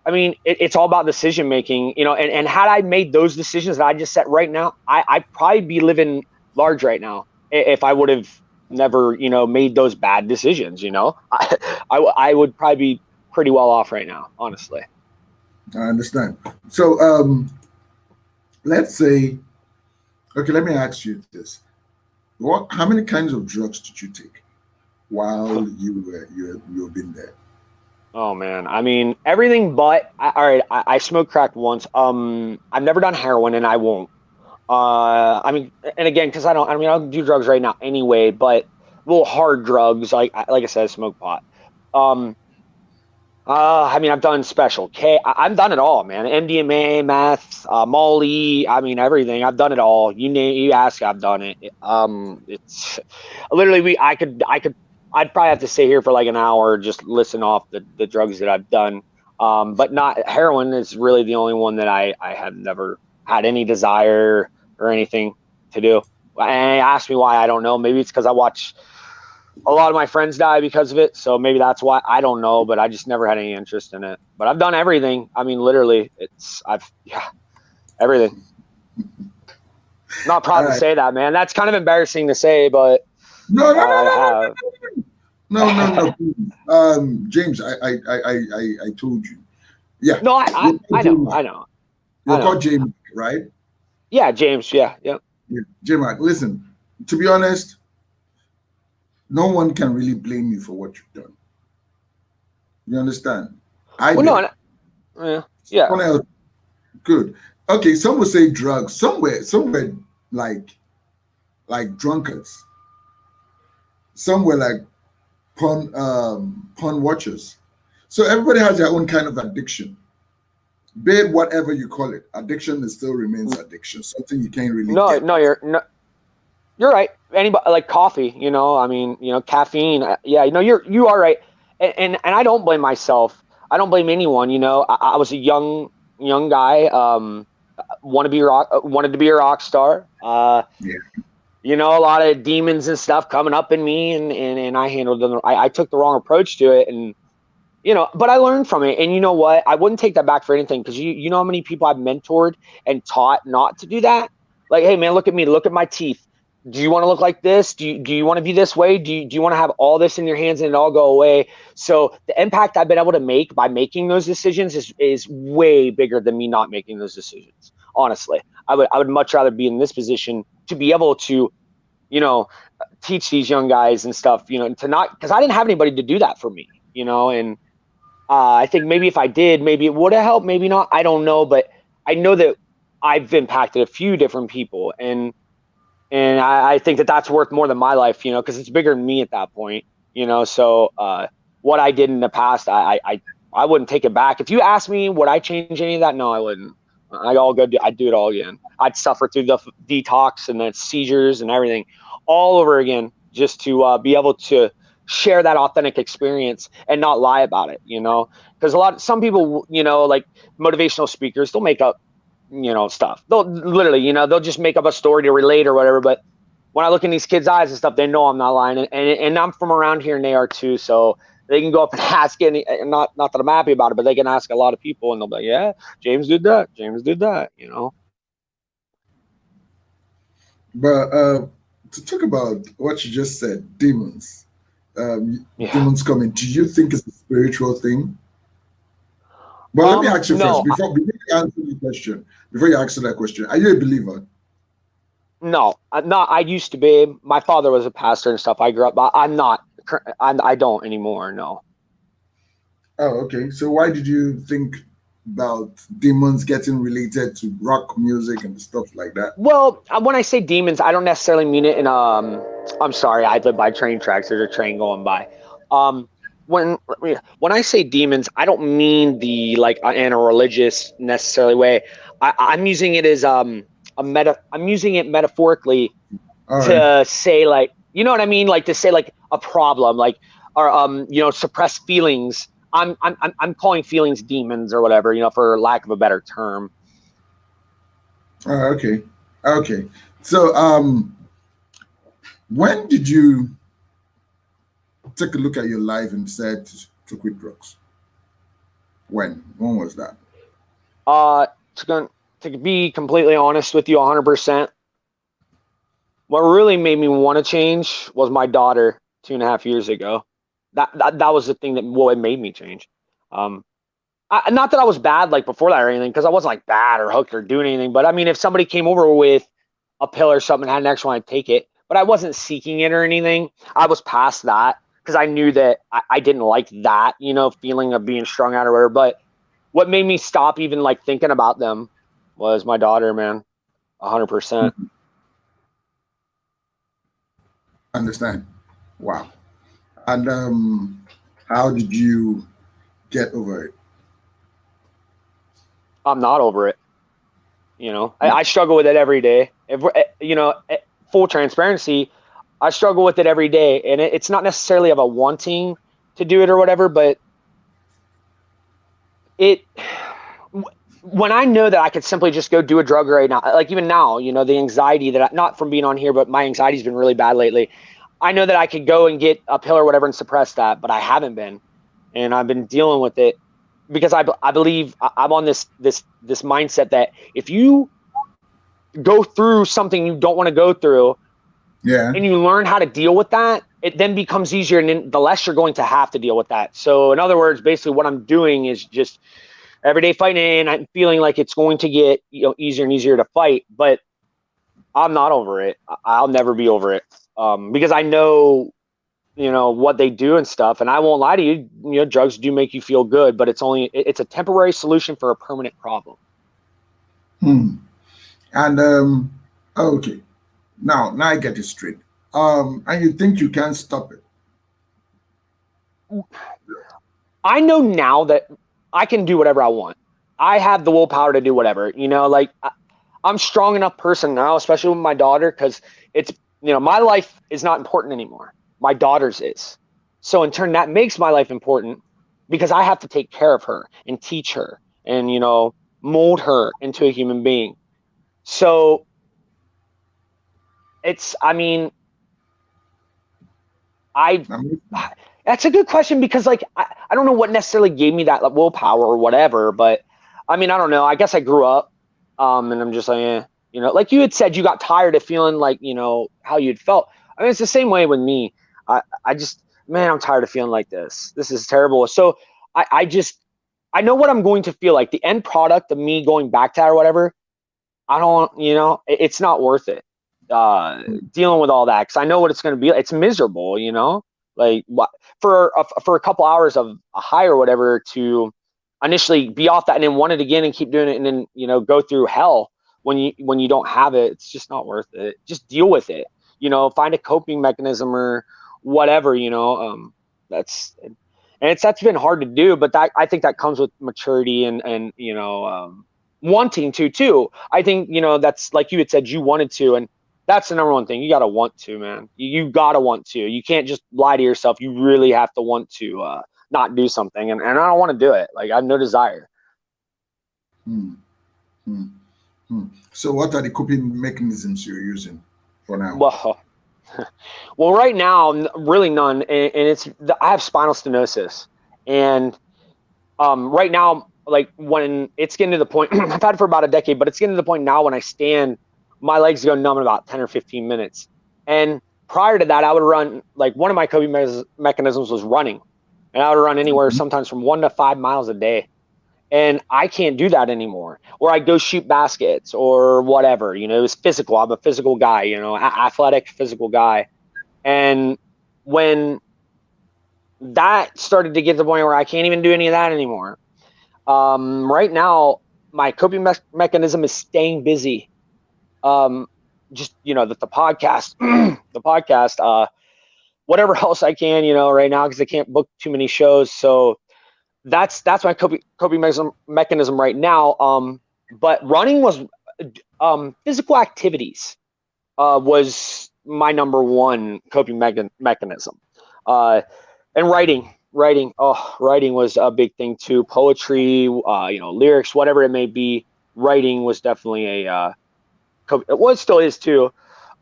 I mean, it's all about decision making, you know, and had I made those decisions that I just said right now, I'd probably be living large right now if I would have never, you know, made those bad decisions. You know, I would probably be pretty well off right now, honestly. I understand. So let's say, okay, let me ask you this: how many kinds of drugs did you take while you've been there? Oh man, I mean everything but I smoked crack once. I've never done heroin, and I won't. I mean, and again, because I don't do drugs right now anyway, but little hard drugs, like I said, I smoke pot. I mean, I've done Special K. I've done it all, man. MDMA, meth, Molly. I mean, everything. I've done it all. You ask, I've done it. It's literally I'd probably have to stay here for like an hour just listen off the drugs that I've done. But not heroin is really the only one that I have never had any desire or anything to do. And ask me why, I don't know. Maybe it's because I watch a lot of my friends die because of it, so maybe that's why. I don't know, but I just never had any interest in it. But I've done everything. I mean, literally, everything. Not proud to say that, man. That's kind of embarrassing to say, but No. No, no, no. Please. James, I told you. Yeah, No, you're called I know, J-Mac. I know, I You're know. called J-Mac, right? Yeah, James. Yeah, yeah. Yeah. J-Mac, listen, to be honest, no one can really blame you for what you've done. You understand? I Well, did no, it. yeah, yeah. Someone else, good. Okay, some would say drugs. Somewhere like drunkards. Some were like porn watchers. So everybody has their own kind of addiction. Babe, whatever you call it, addiction is still remains addiction. Something you can't really No, get no, off. you're right. Anybody like coffee, I mean, caffeine. Yeah, you are right. And I don't blame myself. I don't blame anyone. I was a young guy. Wanted to be a rock star. Yeah. A lot of demons and stuff coming up in me, and I handled them. I took the wrong approach to it, and but I learned from it. And you know what? I wouldn't take that back for anything, because you know how many people I've mentored and taught not to do that. Like, hey man, look at me, look at my teeth. Do you want to look like this? Do you want to be this way? Do you want to have all this in your hands and it all go away? So the impact I've been able to make by making those decisions is way bigger than me not making those decisions. Honestly, I would much rather be in this position to be able to, you know, teach these young guys and stuff, to not, because I didn't have anybody to do that for me, and I think maybe if I did, maybe it would have helped, maybe not. I don't know, but I know that I've impacted a few different people, and I think that that's worth more than my life, because it's bigger than me at that point, So what I did in the past, I wouldn't take it back. If you ask me, would I change any of that? No, I wouldn't. I'd do it all again. I'd suffer through the detox and the seizures and everything all over again, just to be able to share that authentic experience and not lie about it, because some people, like motivational speakers, they'll make up, stuff. They'll literally, they'll just make up a story to relate or whatever. But when I look in these kids' eyes and stuff, they know I'm not lying, and I'm from around here and they are too. So they can go up and ask any, and not that I'm happy about it, but they can ask a lot of people and they'll be like, yeah, James did that. James did that. But to talk about what you just said, demons, Yeah. demons coming. Do you think it's a spiritual thing? But let me ask you first, No, before you answer the question, before you answer that question, are you a believer? no, I'm not. I used to be. My father was a pastor and stuff. I grew up, but I'm not. I don't anymore. No. Oh, okay. So why did you think about demons getting related to rock music and stuff like that? Well, when I say demons, I don't necessarily mean it in I'm sorry, I live by train tracks. There's a train going by. Um, when I say demons, I don't mean the like in a religious necessarily way. I'm using it as a meta. I'm using it metaphorically All right. to say, like, you know what I mean, like to say like a problem, like, or suppressed feelings. I'm calling feelings demons or whatever, for lack of a better term. Okay. Okay. So when did you take a look at your life and decide to quit drugs? When? When was that? Uh, to be completely honest with you, 100%. What really made me want to change was my daughter 2.5 years ago. That was the thing that what made me change. Um, not that I was bad like before that or anything, because I wasn't like bad or hooked or doing anything. But I mean, if somebody came over with a pill or something and had an extra one, I'd take it. But I wasn't seeking it or anything. I was past that because I knew that I didn't like that, feeling of being strung out or whatever. But what made me stop even like thinking about them was my daughter, man. 100%. Understand? Wow. And how did you get over it? I'm not over it. Yeah. I struggle with it every day. If full transparency, I struggle with it every day, and it's not necessarily about wanting to do it or whatever, but it when I know that I could simply just go do a drug right now, like even now, the anxiety that not from being on here, but my anxiety's been really bad lately. I know that I could go and get a pill or whatever and suppress that, but I haven't been, and I've been dealing with it because I believe I'm on this mindset that if you go through something you don't want to go through Yeah. and you learn how to deal with that, it then becomes easier, and then the less you're going to have to deal with that. So in other words, basically what I'm doing is just everyday fighting, and I'm feeling like it's going to get, easier and easier to fight, but I'm not over it. I'll never be over it, because I know, what they do and stuff. And I won't lie to you, drugs do make you feel good, but it's a temporary solution for a permanent problem. And okay, now I get it straight. And you think you can stop it? I know now that I can do whatever I want. I have the willpower to do whatever, like I'm strong enough person now, especially with my daughter, because it's, my life is not important anymore. My daughter's is. So in turn, that makes my life important because I have to take care of her and teach her and, mold her into a human being. So that's a good question, because like, I don't know what necessarily gave me that willpower or whatever, but I don't know. I guess I grew up, and I'm just like, like you had said, you got tired of feeling like, how you'd felt. It's the same way with me. I just, man, I'm tired of feeling like this. This is terrible. So I know what I'm going to feel like. The end product of me going back to that or whatever, I don't, it's not worth it. Dealing with all that, because I know what it's going to be. It's miserable, like for a couple hours of a high or whatever to initially be off that and then want it again and keep doing it and then, go through hell when you don't have it. It's just not worth it. Just deal with it, find a coping mechanism or whatever, that's been hard to do, but I think that comes with maturity and wanting to too. I think, that's like you had said, you wanted to, and that's the number one thing. You got to want to, man. You got to want to. You can't just lie to yourself. You really have to want to not do something. And I don't want to do it. Like, I have no desire. So what are the coping mechanisms you're using for now? Well, right now, really none. And I have spinal stenosis. And right now, like when it's getting to the point, I've had it for about a decade, but it's getting to the point now when I stand, my legs go numb in about 10 or 15 minutes. And prior to that, I would run, like one of my coping mechanisms was running. And I would run anywhere sometimes from 1 to 5 miles a day. And I can't do that anymore. Or I go shoot baskets or whatever, it was physical. I'm a physical guy, athletic, physical guy. And when that started to get to the point where I can't even do any of that anymore. Right now, my coping mechanism is staying busy. Just, the podcast, whatever else I can, right now, because I can't book too many shows. So that's my coping mechanism right now. But running was, physical activities, was my number one coping mechanism. And writing was a big thing too. Poetry, lyrics, whatever it may be. Writing was definitely still is too,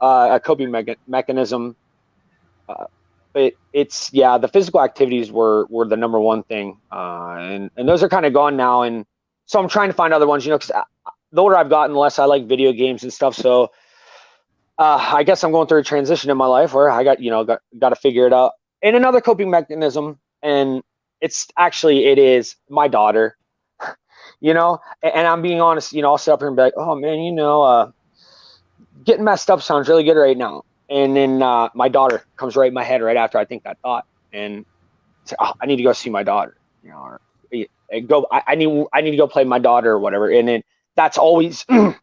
a coping mechanism. But it's, the physical activities were the number one thing. And those are kind of gone now. And so I'm trying to find other ones, because the older I've gotten, the less I like video games and stuff. So I guess I'm going through a transition in my life where I got to figure it out. And another coping mechanism, and it is my daughter, and I'm being honest, I'll sit up here and be like, oh man, getting messed up sounds really good right now. And then my daughter comes right in my head right after I think that thought, and say, oh, I need to go see my daughter, or I need to go play my daughter or whatever. And then that's always in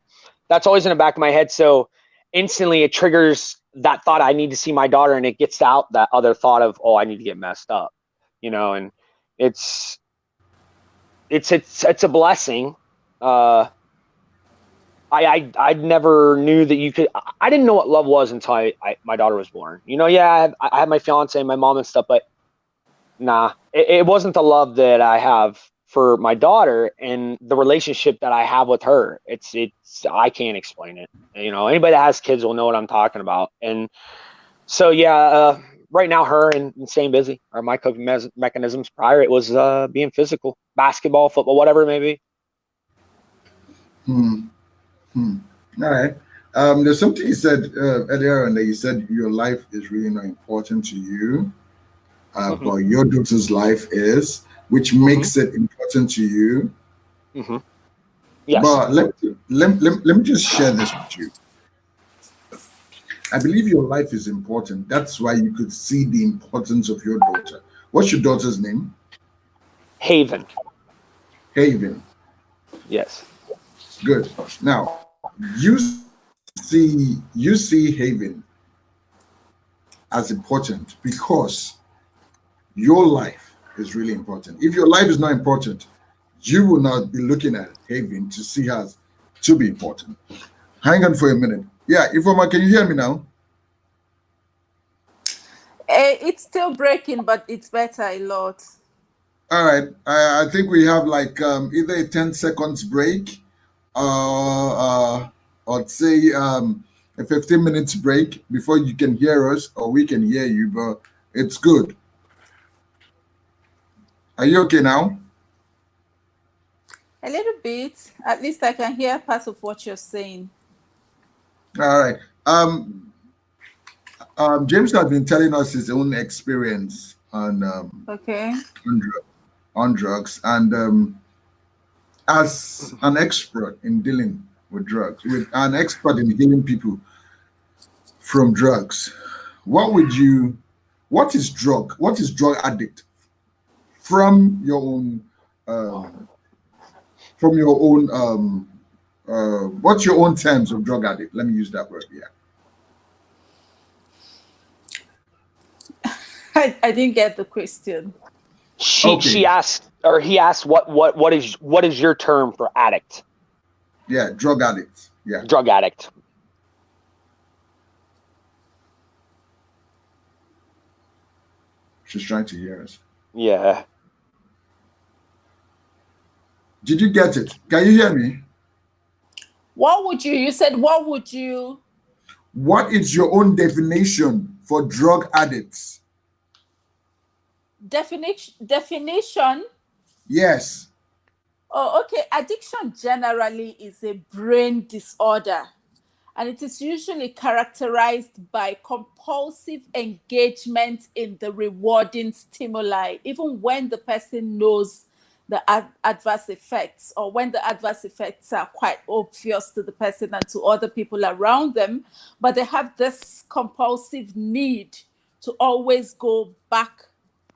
the back of my head. So instantly it triggers that thought, I need to see my daughter, and it gets out that other thought of, oh, I need to get messed up, and it's a blessing. I never knew that you could. I didn't know what love was until my daughter was born. I had my fiance and my mom and stuff, but nah, it wasn't the love that I have for my daughter and the relationship that I have with her. It's I can't explain it. Anybody that has kids will know what I'm talking about. And so right now, her and staying busy are my coping mechanisms. Prior, it was being physical, basketball, football, whatever it may be. All right. There's something you said earlier, and that you said your life is really not important to you, Hmm. but your daughter's life is, which Hmm. makes it important to you. Hmm. Yes. But let me just share this with you. I believe your life is important. That's why you could see the importance of your daughter. What's your daughter's name? Haven. Haven. Yes. Good. Now, you see Haven as important because your life is really important. If your life is not important, you will not be looking at Haven to see her to be important. Hang on for a minute. Yeah, Ifoma, can you hear me now? It's still breaking, but it's better a lot. All right. I think we have like either a 10 seconds break or say a 15 minutes break before you can hear us or we can hear you, but it's good. Are you okay now? A little bit. At least I can hear part of what you're saying. All right. James has been telling us his own experience Okay. on, on drugs, and as an expert in dealing with drugs, with an expert in healing people from drugs, what would you? What is drug? What is drug addict from your own? Um, from your own. What's your own terms of drug addict? Let me use that word. Yeah. I didn't get the question. She Okay. asked, or he asked, what is your term for addict? Yeah. Drug addict. Yeah. Drug addict. She's trying to hear us. Yeah. Did you get it? Can you hear me? You said, what would you? What is your own definition for drug addicts? Definition? Yes. Oh, okay. Addiction generally is a brain disorder, and it is usually characterized by compulsive engagement in the rewarding stimuli, even when the person knows the adverse effects, or when the adverse effects are quite obvious to the person and to other people around them. But they have this compulsive need to always go back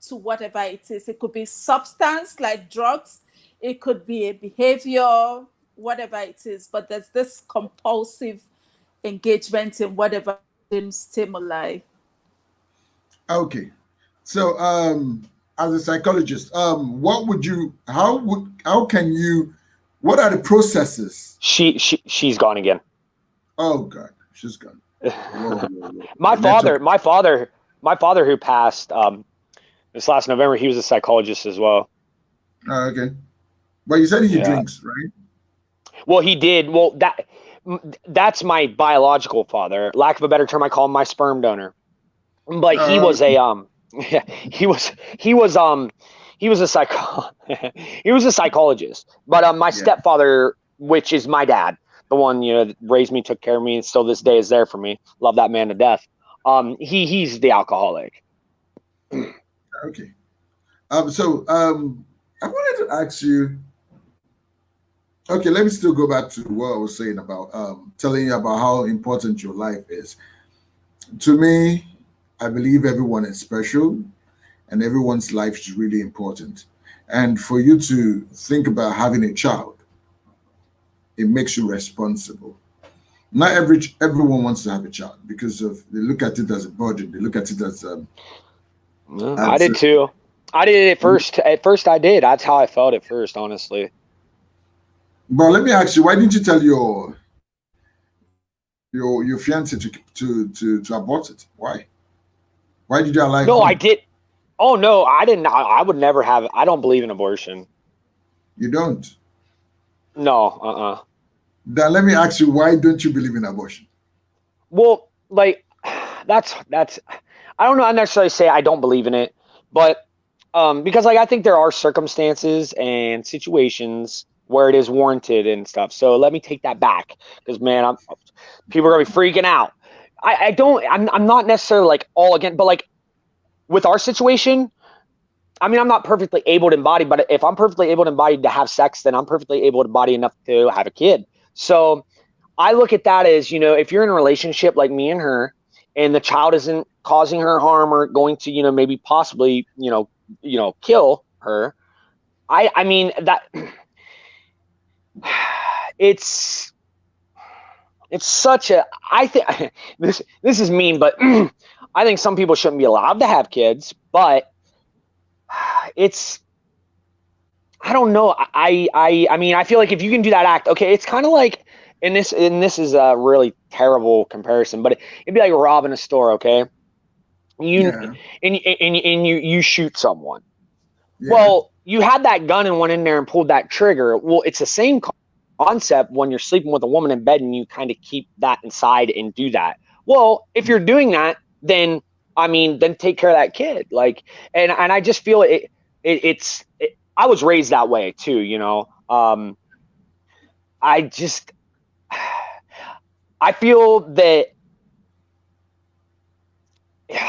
to whatever it is. It could be substance like drugs, it could be a behavior, whatever it is, but there's this compulsive engagement in whatever stimuli. Okay. So, as a psychologist, what would you? How can you? What are the processes? She's gone again. Oh God, she's gone. Whoa, whoa, whoa. my The network. father, my father, my father who passed this last November, he was a psychologist as well. Oh, okay. But you said he Yeah. drinks, right? Well, he did. Well, that's my biological father. Lack of a better term, I call him my sperm donor. But he Oh, was a yeah, he was he was a psycho he was a psychologist. But my yeah. stepfather, which is my dad, the one that raised me, took care of me, and still this day is there for me. Love that man to death. He's the alcoholic. Okay. So, I wanted to ask you. Okay, let me still go back to what I was saying about telling you about how important your life is. To me, I believe everyone is special and everyone's life is really important. And for you to think about having a child, it makes you responsible. Not everyone wants to have a child because of they look at it as a burden. They look at it I as did too. I did it at first. At first, I did. That's how I felt at first, honestly. but let me ask you, why didn't you tell your fiance to abort it? Why did you allow it No, I come? did. Oh no, I didn't. I would never have. I don't believe in abortion. You don't. No. Then let me ask you, why don't you believe in abortion? Well, like that's. I don't know. I necessarily say I don't believe in it, but because like I think there are circumstances and situations where it is warranted and stuff. So let me take that back because man, people are gonna be freaking out. I'm not necessarily like all again, but like with our situation, I mean, I'm not perfectly able to embody, but if I'm perfectly able to embody to have sex, then I'm perfectly able to embody enough to have a kid. So I look at that as, if you're in a relationship like me and her, and the child isn't causing her harm or going to, maybe possibly, kill her. I mean that it's such a, I think this is mean, but I think some people shouldn't be allowed to have kids, but it's, I don't know. I mean, I feel like if you can do that act, okay, it's kind of like, and this is a really terrible comparison, but it'd be like robbing a store, okay? Yeah. And you shoot someone. Yeah. Well, you had that gun and went in there and pulled that trigger. Well, it's the same concept when you're sleeping with a woman in bed and you kind of keep that inside and do that. Well, if you're doing that, then then take care of that kid. Like, and I just feel it's I was raised that way too, I just, I feel that,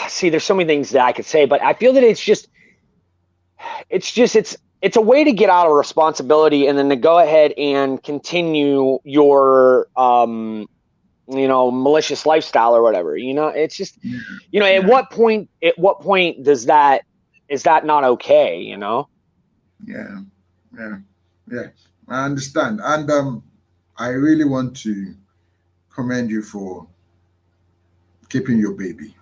see, there's so many things that I could say, but I feel that it's a way to get out of responsibility and then to go ahead and continue your, malicious lifestyle or whatever, it's just, at what point is that not okay, Yeah. I understand. And I really want to commend you for keeping your baby.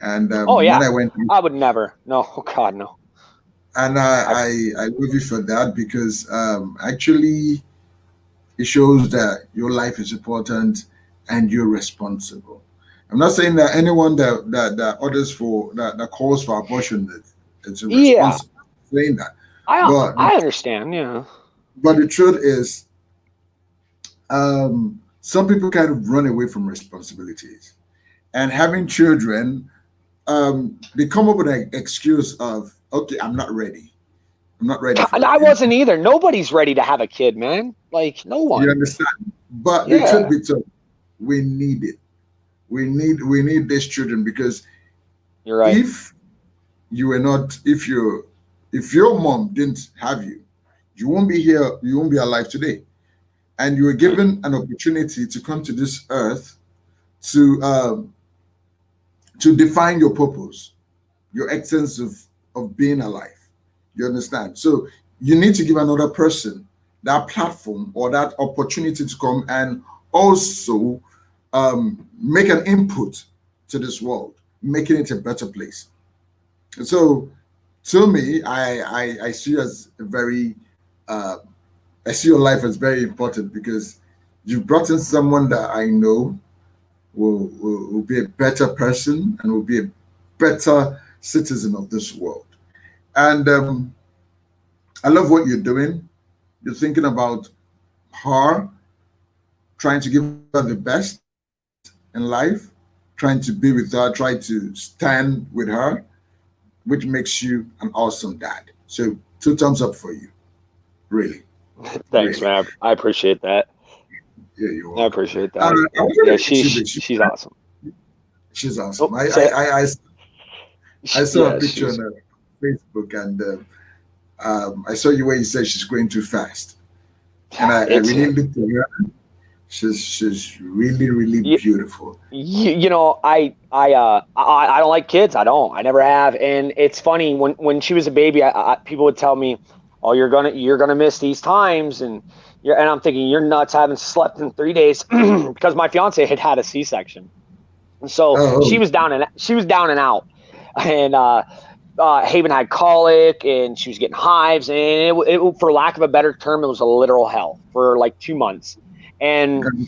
And Oh yeah, when I went, I would never. No, oh God, no. and I love you for that, because actually it shows that your life is important and you're responsible. I'm not saying that anyone that orders for that calls for abortion is Yeah, irresponsible. I'm saying that, but I understand. Yeah. the truth is, some people kind of run away from responsibilities, and having children, they come up with an excuse of, okay, I'm not ready. I'm not ready for And it. I wasn't either. Nobody's ready to have a kid, man. Like, no one. You understand? But the Yeah. truth be told, we need it. We need these children, because You're right. if you were not, if your mom didn't have you, you won't be here. You won't be alive today. And you were given an opportunity to come to this earth to define your purpose, your essence of being alive. You understand? So you need to give another person that platform or that opportunity to come and also make an input to this world, making it a better place. And so, to me, I see you as a very, I see your life as very important, because you've brought in someone that I know will be a better person and will be a better citizen of this world. And I love what you're doing. You're thinking about her, trying to give her the best in life, trying to be with her, try to stand with her, which makes you an awesome dad. So 2 thumbs up for you. Really. Thanks, Really. man. I appreciate that. Yeah, you're I welcome. appreciate that. I wanted Yeah, to ask you this. she's awesome. She's awesome. Oh, I saw yeah, a picture on Facebook, and I saw you where you said she's going too fast, and I really looked at her. She's really, really beautiful. I don't like kids. I don't. I never have. And it's funny, when she was a baby, people would tell me, "Oh, you're gonna miss these times," and I'm thinking, you're nuts. I haven't slept in 3 days because my fiance had a C-section, and so Oh, she was down and out, and Haven had colic, and she was getting hives, and it, for lack of a better term, it was a literal hell for like 2 months. And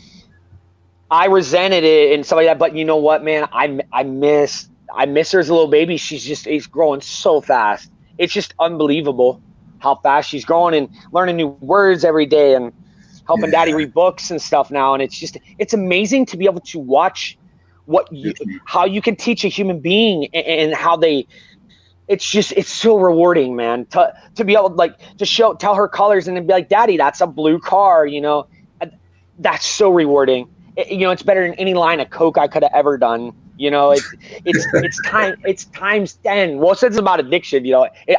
I resented it and stuff like that. But you know what, man? I miss her as a little baby. She's growing so fast. It's just unbelievable how fast she's growing and learning new words every day and helping daddy read books and stuff now. And it's amazing to be able to watch how you can teach a human being and how they, it's so rewarding, man, to be able to tell her colors and then be like, Daddy, that's a blue car, that's so rewarding. it's better than any line of coke I could have ever done. It's times 10. Well, since it's about addiction,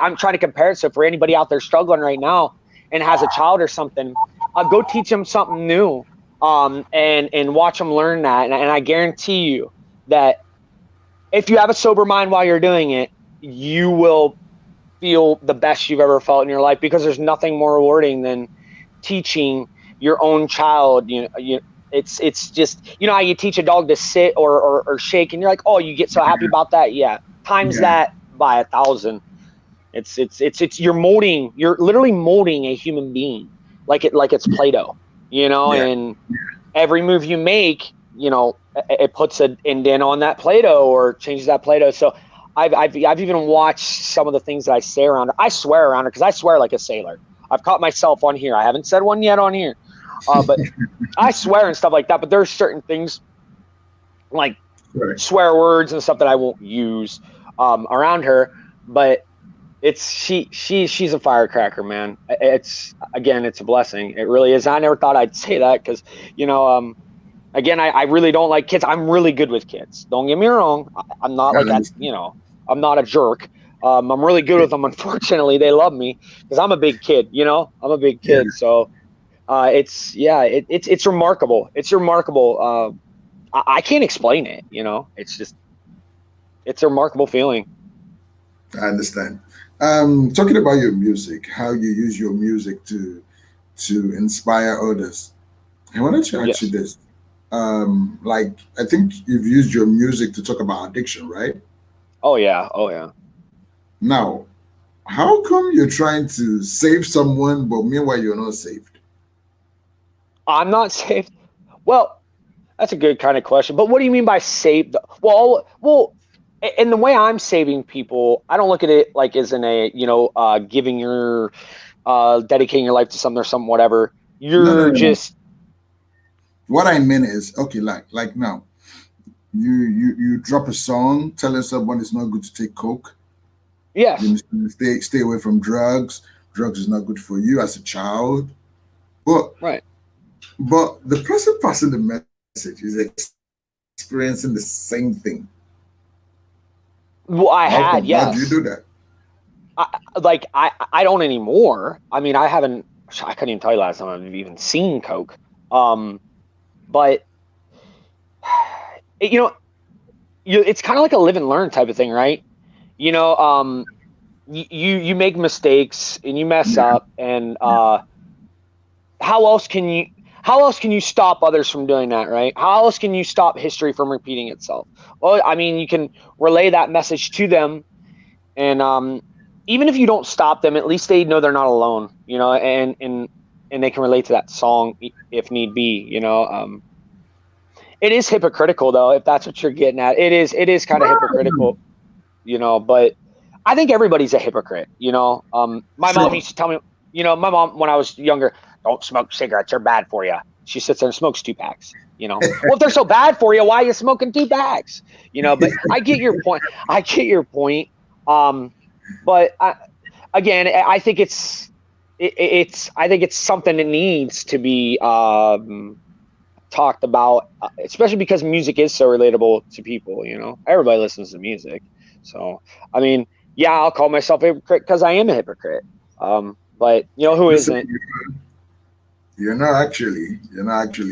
I'm trying to compare it. So for anybody out there struggling right now and has a child or something, go teach them something new, and watch them learn that. And I guarantee you that if you have a sober mind while you're doing it, you will feel the best you've ever felt in your life, because there's nothing more rewarding than teaching your own child. It's just, how you teach a dog to sit or shake, and you're like, oh, you get so happy about that. Yeah. Times that by 1,000. It's you're literally molding a human being like it's Play-Doh, and every move you make, it puts an indent on that Play-Doh or changes that Play-Doh. So I've even watched some of the things that I say around her. I swear around her because I swear like a sailor. I've caught myself on here. I haven't said one yet on here, but I swear and stuff like that. But there's certain things like swear words and stuff that I won't use around her. But she's a firecracker, man. It's a blessing. It really is. I never thought I'd say that because again, I really don't like kids. I'm really good with kids. Don't get me wrong. I'm not like that. I'm not a jerk. I'm really good with them. Unfortunately, they love me because I'm a big kid. I'm a big kid. So it's remarkable. It's remarkable. I can't explain it. It's a remarkable feeling. I understand. Talking about your music, how you use your music to inspire others. I wanted to ask you this. I think you've used your music to talk about addiction, right? Oh yeah. Now, how come you're trying to save someone, but meanwhile you're not saved? I'm not saved. Well, that's a good kind of question. But what do you mean by saved? Well, and the way I'm saving people, I don't look at it like as in a giving your dedicating your life to something or something, whatever. You're just. What I mean is, okay, like now, you drop a song telling someone it's not good to take coke. Yes. Stay away from drugs. Drugs is not good for you as a child. But the person passing the message is experiencing the same thing. Well, How yes. How do you do that? I don't anymore. I mean, I couldn't even tell you last time I've even seen coke. But it's kind of like a live and learn type of thing, right? You make mistakes and you mess up, and how else can you stop others from doing that, right? How else can you stop history from repeating itself? Well, I mean, you can relay that message to them, and even if you don't stop them, at least they know they're not alone, and they can relate to that song if need be, It is hypocritical though, if that's what you're getting at. It is kind of hypocritical, but I think everybody's a hypocrite, My mom used to tell me, my mom, when I was younger, don't smoke cigarettes, they're bad for you. She sits there and smokes 2 packs, Well, if they're so bad for you, why are you smoking 2 packs? But I get your point. But again, I think it's something that needs to be talked about, especially because music is so relatable to people. Everybody listens to music. So I mean, yeah, I'll call myself a hypocrite because I am a hypocrite. But who isn't? You're not actually,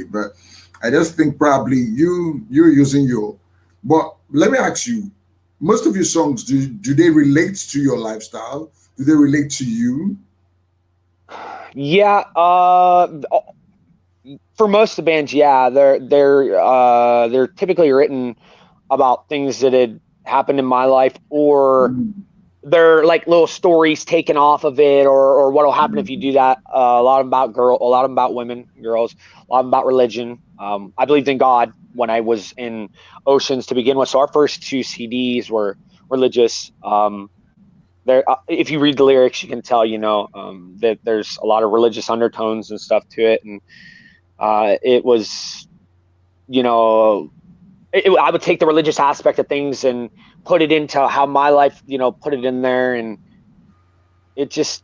but I just think probably you're using your. But let me ask you, most of your songs, do they relate to your lifestyle? Do they relate to you? Yeah, for most of the bands, yeah, they're typically written about things that had happened in my life, or they're like little stories taken off of it, or what'll happen if you do that. A lot of them about women, girls, a lot of them about religion. I believed in God when I was in Oceans to begin with, so our first 2 CDs were religious. If you read the lyrics, you can tell, that there's a lot of religious undertones and stuff to it, and it was, I would take the religious aspect of things and put it into how my life, put it in there, and it just,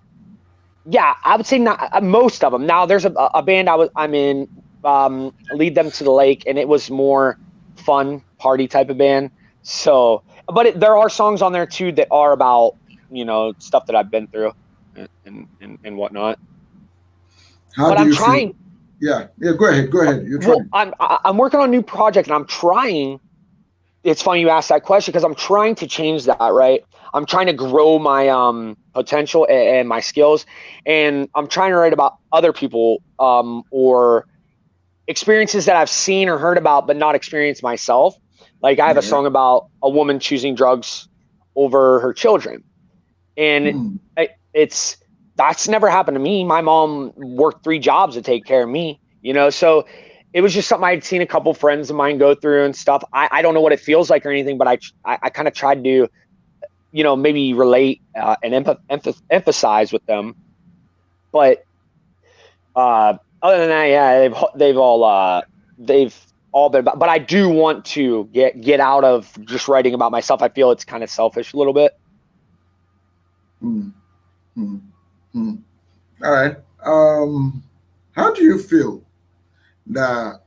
yeah, I would say not most of them. Now there's a band I'm in lead them to the lake, and it was more fun party type of band. So, but there are songs on there too that are about, stuff that I've been through and whatnot. How But do I'm you feel? trying. Yeah, yeah. Go ahead, go ahead. You're Well, trying. I'm working on a new project, and I'm trying. It's funny you asked that question because I'm trying to change that. Right, I'm trying to grow my potential and my skills, and I'm trying to write about other people or experiences that I've seen or heard about but not experienced myself. Like I have a Yeah. song about a woman choosing drugs over her children, and Hmm. it's that's never happened to me. My mom worked 3 jobs to take care of me, so it was just something I'd seen a couple friends of mine go through and stuff. I don't know what it feels like or anything, but I kind of tried to, maybe relate and emphasize with them. But other than that, yeah, they've all been. But I do want to get out of just writing about myself. I feel it's kind of selfish a little bit. Hmm. Hmm. Hmm. All right. How do you feel that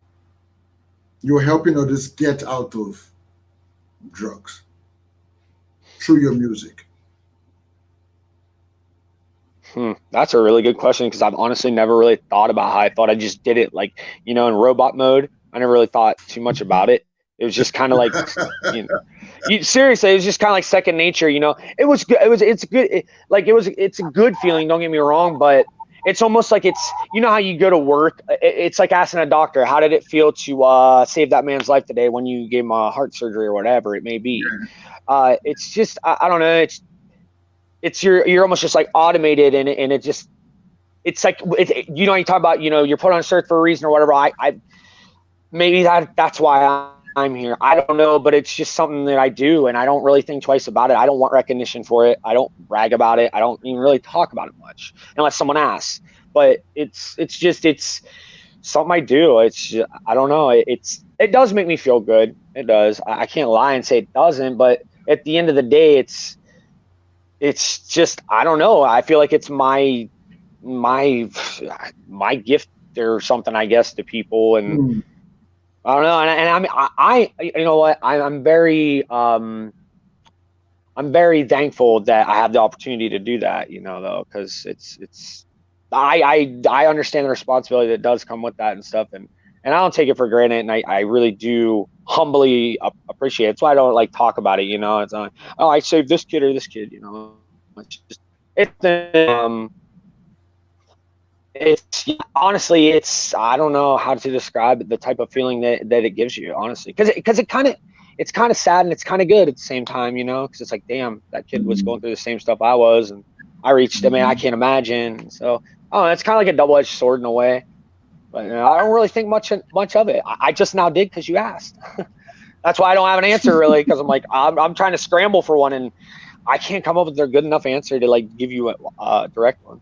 you're helping others get out of drugs through your music? That's a really good question because I've honestly never really thought about how I thought. I just did it like, in robot mode. I never really thought too much about it. It was just kind of like, you know, seriously, it was just kind of like second nature. It was good. It's good. It's a good feeling. Don't get me wrong, but it's almost like how you go to work. It's like asking a doctor, how did it feel to save that man's life today when you gave him a heart surgery or whatever it may be. It's just, I don't know. It's you're almost just like automated and it just it's like you talk about you're put on this earth for a reason or whatever. I maybe that's why I'm here. I don't know, but it's just something that I do, and I don't really think twice about it. I don't want recognition for it. I don't brag about it. I don't even really talk about it much unless someone asks. But it's something I do. I don't know. It does make me feel good. It does. I can't lie and say it doesn't. But at the end of the day, it's just I don't know. I feel like it's my my gift or something, I guess, to people, and Hmm. I don't know. And I mean, you know what? I'm very thankful that I have the opportunity to do that. Though, because I understand the responsibility that does come with that and stuff, and I don't take it for granted, and I really do humbly appreciate it. That's why I don't like talk about it. It's not, oh, I saved this kid or this kid. It's just it's honestly, I don't know how to describe the type of feeling that it gives you, honestly, because it's kind of sad and it's kind of good at the same time, because it's like, damn, that kid was going through the same stuff I was, and I reached. I mean, I Mhm. can't imagine. So, oh, it's kind of like a double-edged sword in a way. But I don't really think much of it. I just now did because you asked. That's why I don't have an answer really, because I'm trying to scramble for one, and I can't come up with a good enough answer to like give you a direct one.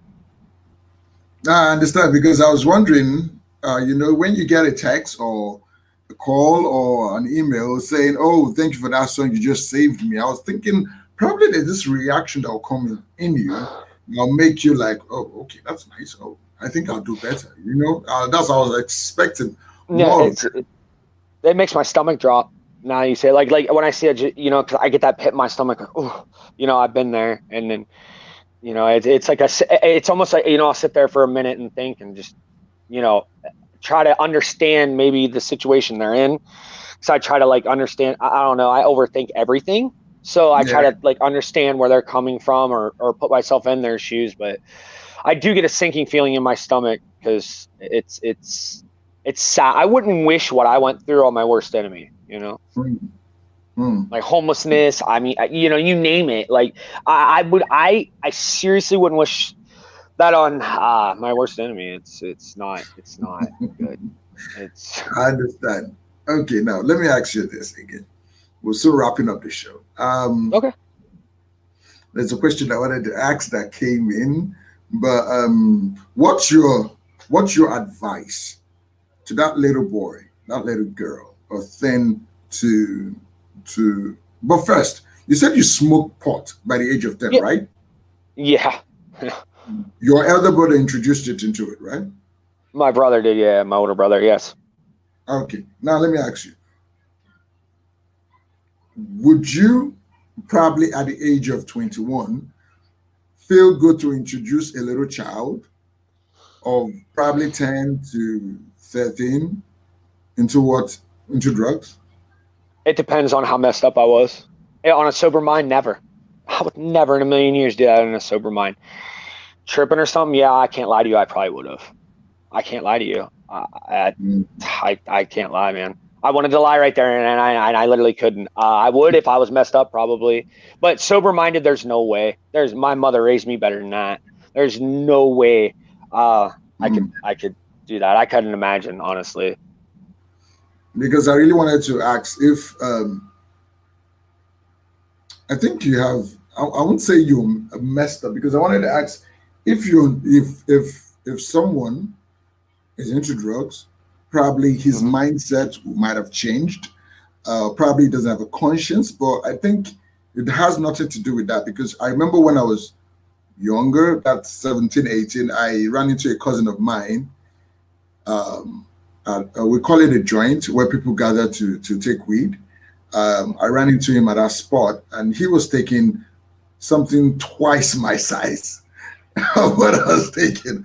I understand because I was wondering, when you get a text or a call or an email saying, "Oh, thank you for that song, you just saved me." I was thinking probably there's this reaction that will come in you, that'll make you like, "Oh, okay, that's nice. Oh, I think I'll do better." That's what I was expecting Yeah, more of it makes my stomach drop. Now you say like when I see it, because I get that pit in my stomach. Like, oh, I've been there, and then it's like it's almost like I'll sit there for a minute and think and just you know try to understand maybe the situation they're in. So I try to like understand. I don't know. I overthink everything, so I that. try Yeah. to like understand where they're coming from or put myself in their shoes. But I do get a sinking feeling in my stomach because it's sad. I wouldn't wish what I went through on my worst enemy. Mm, mm. Like homelessness. I mean, you name it. Like I seriously wouldn't wish that on my worst enemy. It's not good. It's I understand. Okay, now let me ask you this again. We're still wrapping up the show. okay. There's a question I wanted to ask that came in, but what's your advice to that little boy, that little girl, or thing to? But first, you said you smoked pot by the age of 10, Yeah. right? Yeah. Your elder brother introduced you into it, right? My brother did, yeah, my older brother, yes. Okay. Now let me ask you: would you probably at the age of 21 feel good to introduce a little child of probably 10 to 13 into what? Into drugs? It depends on how messed up I was. On a sober mind, never. I would never in a million years do that in a sober mind. Tripping or something, yeah, I can't lie to you. I probably would have. I can't lie to you. Mm. I can't lie, man. I wanted to lie right there, and I literally couldn't. I would if I was messed up, probably. But sober minded, there's no way. There's my mother raised me better than that. There's no way. I could do that. I couldn't imagine, honestly. Because I really wanted to ask if I think you have. I won't say you messed up because I wanted to ask if you if someone is into drugs, probably his Hmm. mindset might have changed. Probably doesn't have a conscience, but I think it has nothing to do with that because I remember when I was younger, that's 17, 18, I ran into a cousin of mine. Um, we call it a joint where people gather to take weed. I ran into him at that spot, and he was taking something twice my size of what I was taking.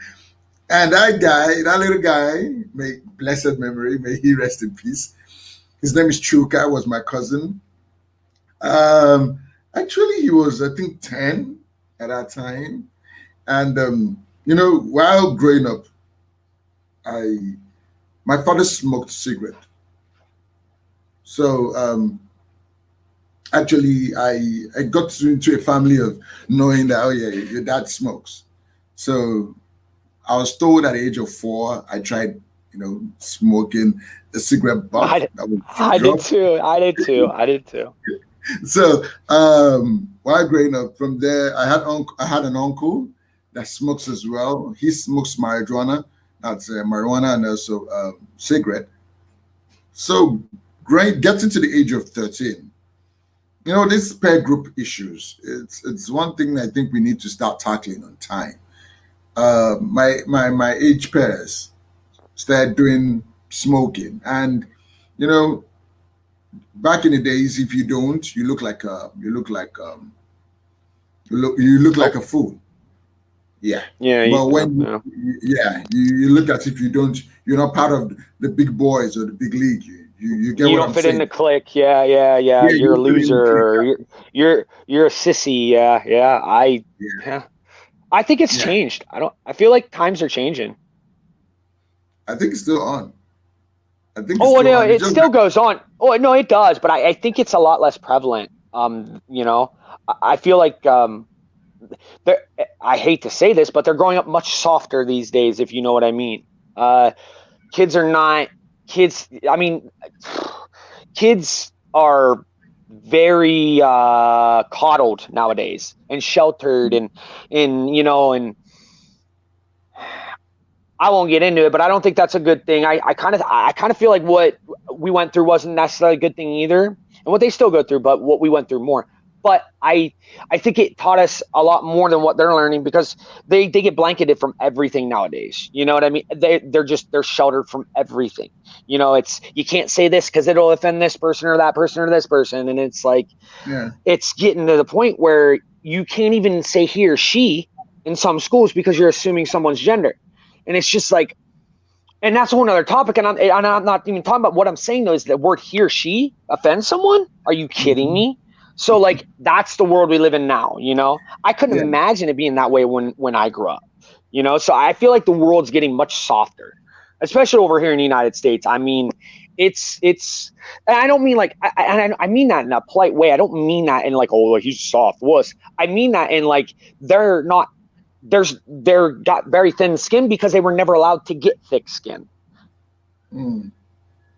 And that guy, that little guy, may blessed memory, may he rest in peace. His name is Chuka, was my cousin. Um, Actually, he was, I think, 10 at that time. And, while growing up, I my father smoked cigarette. So, actually, I got into a family of knowing that, oh, yeah, your dad smokes. So I was told at the age of 4, I tried, smoking a cigarette butt I, that would I did drop. too. I did too. I did too. So while growing up, from there, I had an uncle that smokes as well. He smokes marijuana, that's marijuana and also cigarette. So great, getting to the age of 13, this peer group issues. It's one thing I think we need to start tackling on time. My age peers started doing smoking, and you know back in the days, if you don't, you look like Oh, a fool. Yeah. yeah, But yeah, when yeah. yeah, you look as if you don't, you're not part of the big boys or the big league. You get You what don't I'm fit in the saying? clique. Yeah, yeah, yeah. Yeah, You're a you fit in loser. the clique. Or you're a sissy. Yeah, yeah. Yeah, Yeah. I think it's yeah. changed. I feel like times are changing. I think it's still on. I think it's Oh still no, on. It's it just still goes on. Oh no, it does, but I think it's a lot less prevalent. I feel like they're, I hate to say this, but they're growing up much softer these days, if you know what I mean. Uh, kids are not kids. I mean, kids are very coddled nowadays and sheltered and I won't get into it, but I don't think that's a good thing. I kind of feel like what we went through wasn't necessarily a good thing either, and what they still go through, but what we went through more. But I think it taught us a lot more than what they're learning because they get blanketed from everything nowadays. You know what I mean? They're sheltered from everything. It's you can't say this because it'll offend this person or that person or this person, and it's like yeah, it's getting to the point where you can't even say he or she in some schools because you're assuming someone's gender. And it's just like, and that's one other topic. And I'm not even talking about what I'm saying though, is the word he or she offends someone. Are you kidding mhm, me? So like, that's the world we live in now. I couldn't yeah, imagine it being that way when I grew up, so I feel like the world's getting much softer, especially over here in the United States. I mean, it's and I don't mean like I mean that in a polite way. I don't mean that in like, oh, like he's soft wuss. I mean that in like they're not they're got very thin skin because they were never allowed to get thick skin.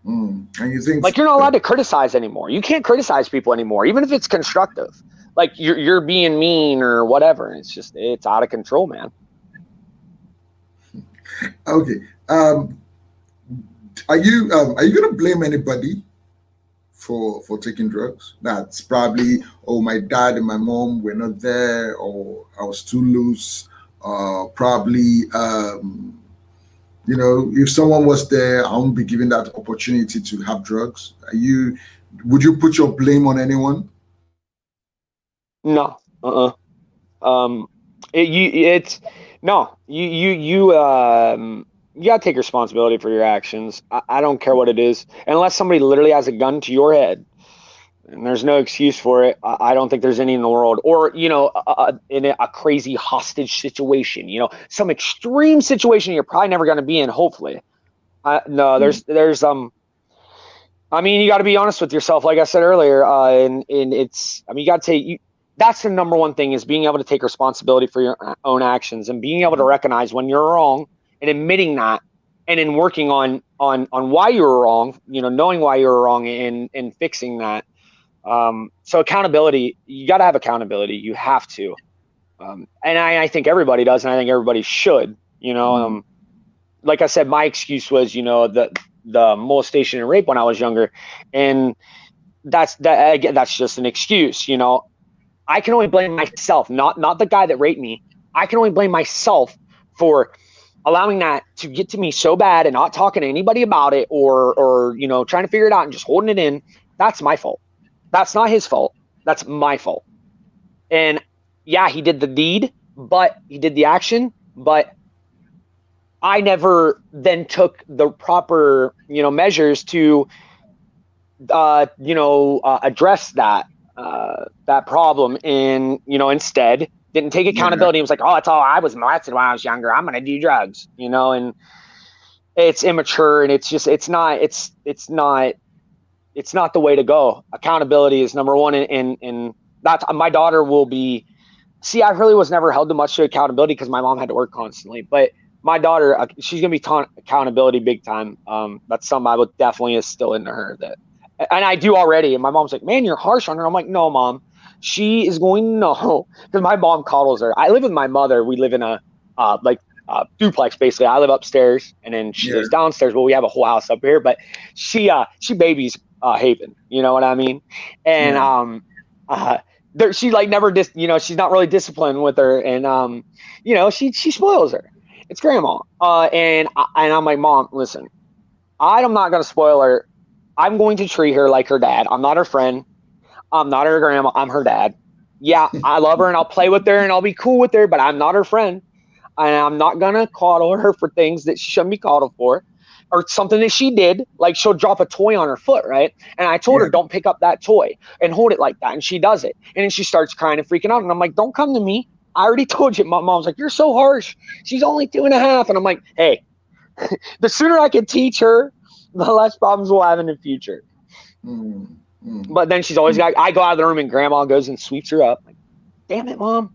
mm, and you think Like you're not that, allowed to criticize anymore. You can't criticize people anymore, even if it's constructive. Like you're being mean or whatever. It's out of control, man. okay? Are you going to blame anybody for taking drugs? That's probably, oh, my dad and my mom were not there, or I was too loose. Probably if someone was there, I won't be given that opportunity to have drugs. Would you put your blame on anyone? No. Um, it's no. You gotta take responsibility for your actions. I don't care what it is, unless somebody literally has a gun to your head, and there's no excuse for it. I don't think there's any in the world, or in a crazy hostage situation, some extreme situation you're probably never gonna be in. Hopefully, no. There's I mean, you got to be honest with yourself, like I said earlier, and it's. I mean, you got to take. That's the number one thing, is being able to take responsibility for your own actions and being able to recognize when you're wrong and admitting that, and then working on why you were wrong. Knowing why you were wrong and fixing that. So accountability, you got to have accountability. You have to, and I think everybody does, and I think everybody should. Like I said, my excuse was, the molestation and rape when I was younger, and that's just an excuse. I can only blame myself, not the guy that raped me. I can only blame myself for allowing that to get to me so bad and not talking to anybody about it, or trying to figure it out and just holding it in. That's my fault. That's not his fault. That's my fault. And yeah, he did the deed, but he did the action, but I never then took the proper, measures to, address that problem, and instead didn't take accountability. It was like, oh, it's all, I was molested when I was younger, I'm gonna do drugs, and it's immature, and it's not the way to go. Accountability is number one, and that's, my daughter will be. See, I really was never held to much to accountability because my mom had to work constantly, but my daughter, she's gonna be taught accountability big time. That's something I would definitely instill into her, and I do already. And my mom's like, "Man, you're harsh on her." I'm like, "No, Mom, she is going to know," because my mom coddles her. I live with my mother. We live in a duplex, basically. I live upstairs, and then she lives downstairs. Well, we have a whole house up here, but she babies Haven. You know what I mean? And she like never she's not really disciplined with her, and she spoils her. It's grandma. And I'm like, Mom, listen, I'm not going to spoil her. I'm going to treat her like her dad. I'm not her friend. I'm not her grandma. I'm her dad. Yeah, I love her, and I'll play with her, and I'll be cool with her, but I'm not her friend. And I'm not going to coddle her for things that she shouldn't be coddled for, or something that she did. Like, she'll drop a toy on her foot, right? And I told her, don't pick up that toy and hold it like that. And she does it. And then she starts crying and freaking out. And I'm like, don't come to me. I already told you. My mom's like, you're so harsh. She's only 2.5. And I'm like, hey, the sooner I can teach her, the less problems we'll have in the future. But then she's always got, I go out of the room and grandma goes and sweeps her up. Like, damn it, Mom.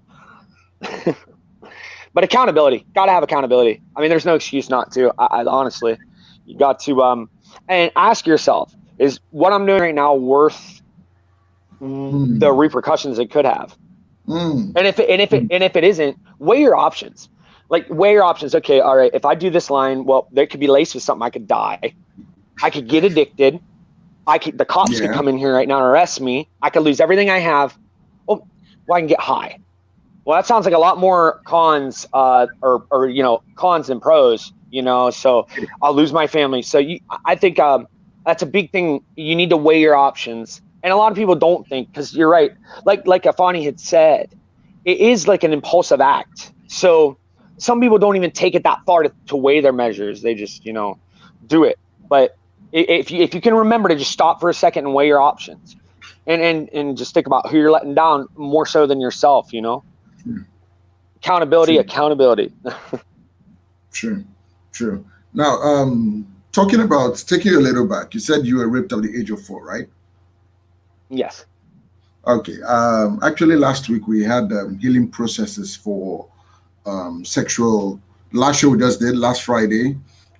But accountability, got to have accountability. I mean, there's no excuse not to. I honestly, you got to, and ask yourself, is what I'm doing right now worth the repercussions it could have? And if it isn't, weigh your options. Like, weigh your options. Okay, all right. If I do this line, well, there could be laced with something. I could die. I could get addicted. The cops could come in here right now and arrest me. I could lose everything I have. Oh, well, I can get high. Well, that sounds like a lot more cons, or cons than pros. So I'll lose my family. So I think that's a big thing. You need to weigh your options. And a lot of people don't think, because you're right. Like Afani had said, it is like an impulsive act. So some people don't even take it that far to weigh their measures. They just, do it. But if you can remember to just stop for a second and weigh your options, and just think about who you're letting down more so than yourself, Accountability. True. Now, talking about taking you a little back, you said you were raped at the age of 4, right? Yes. Okay. Actually, last week we had healing processes for sexual. Last show we just did last Friday.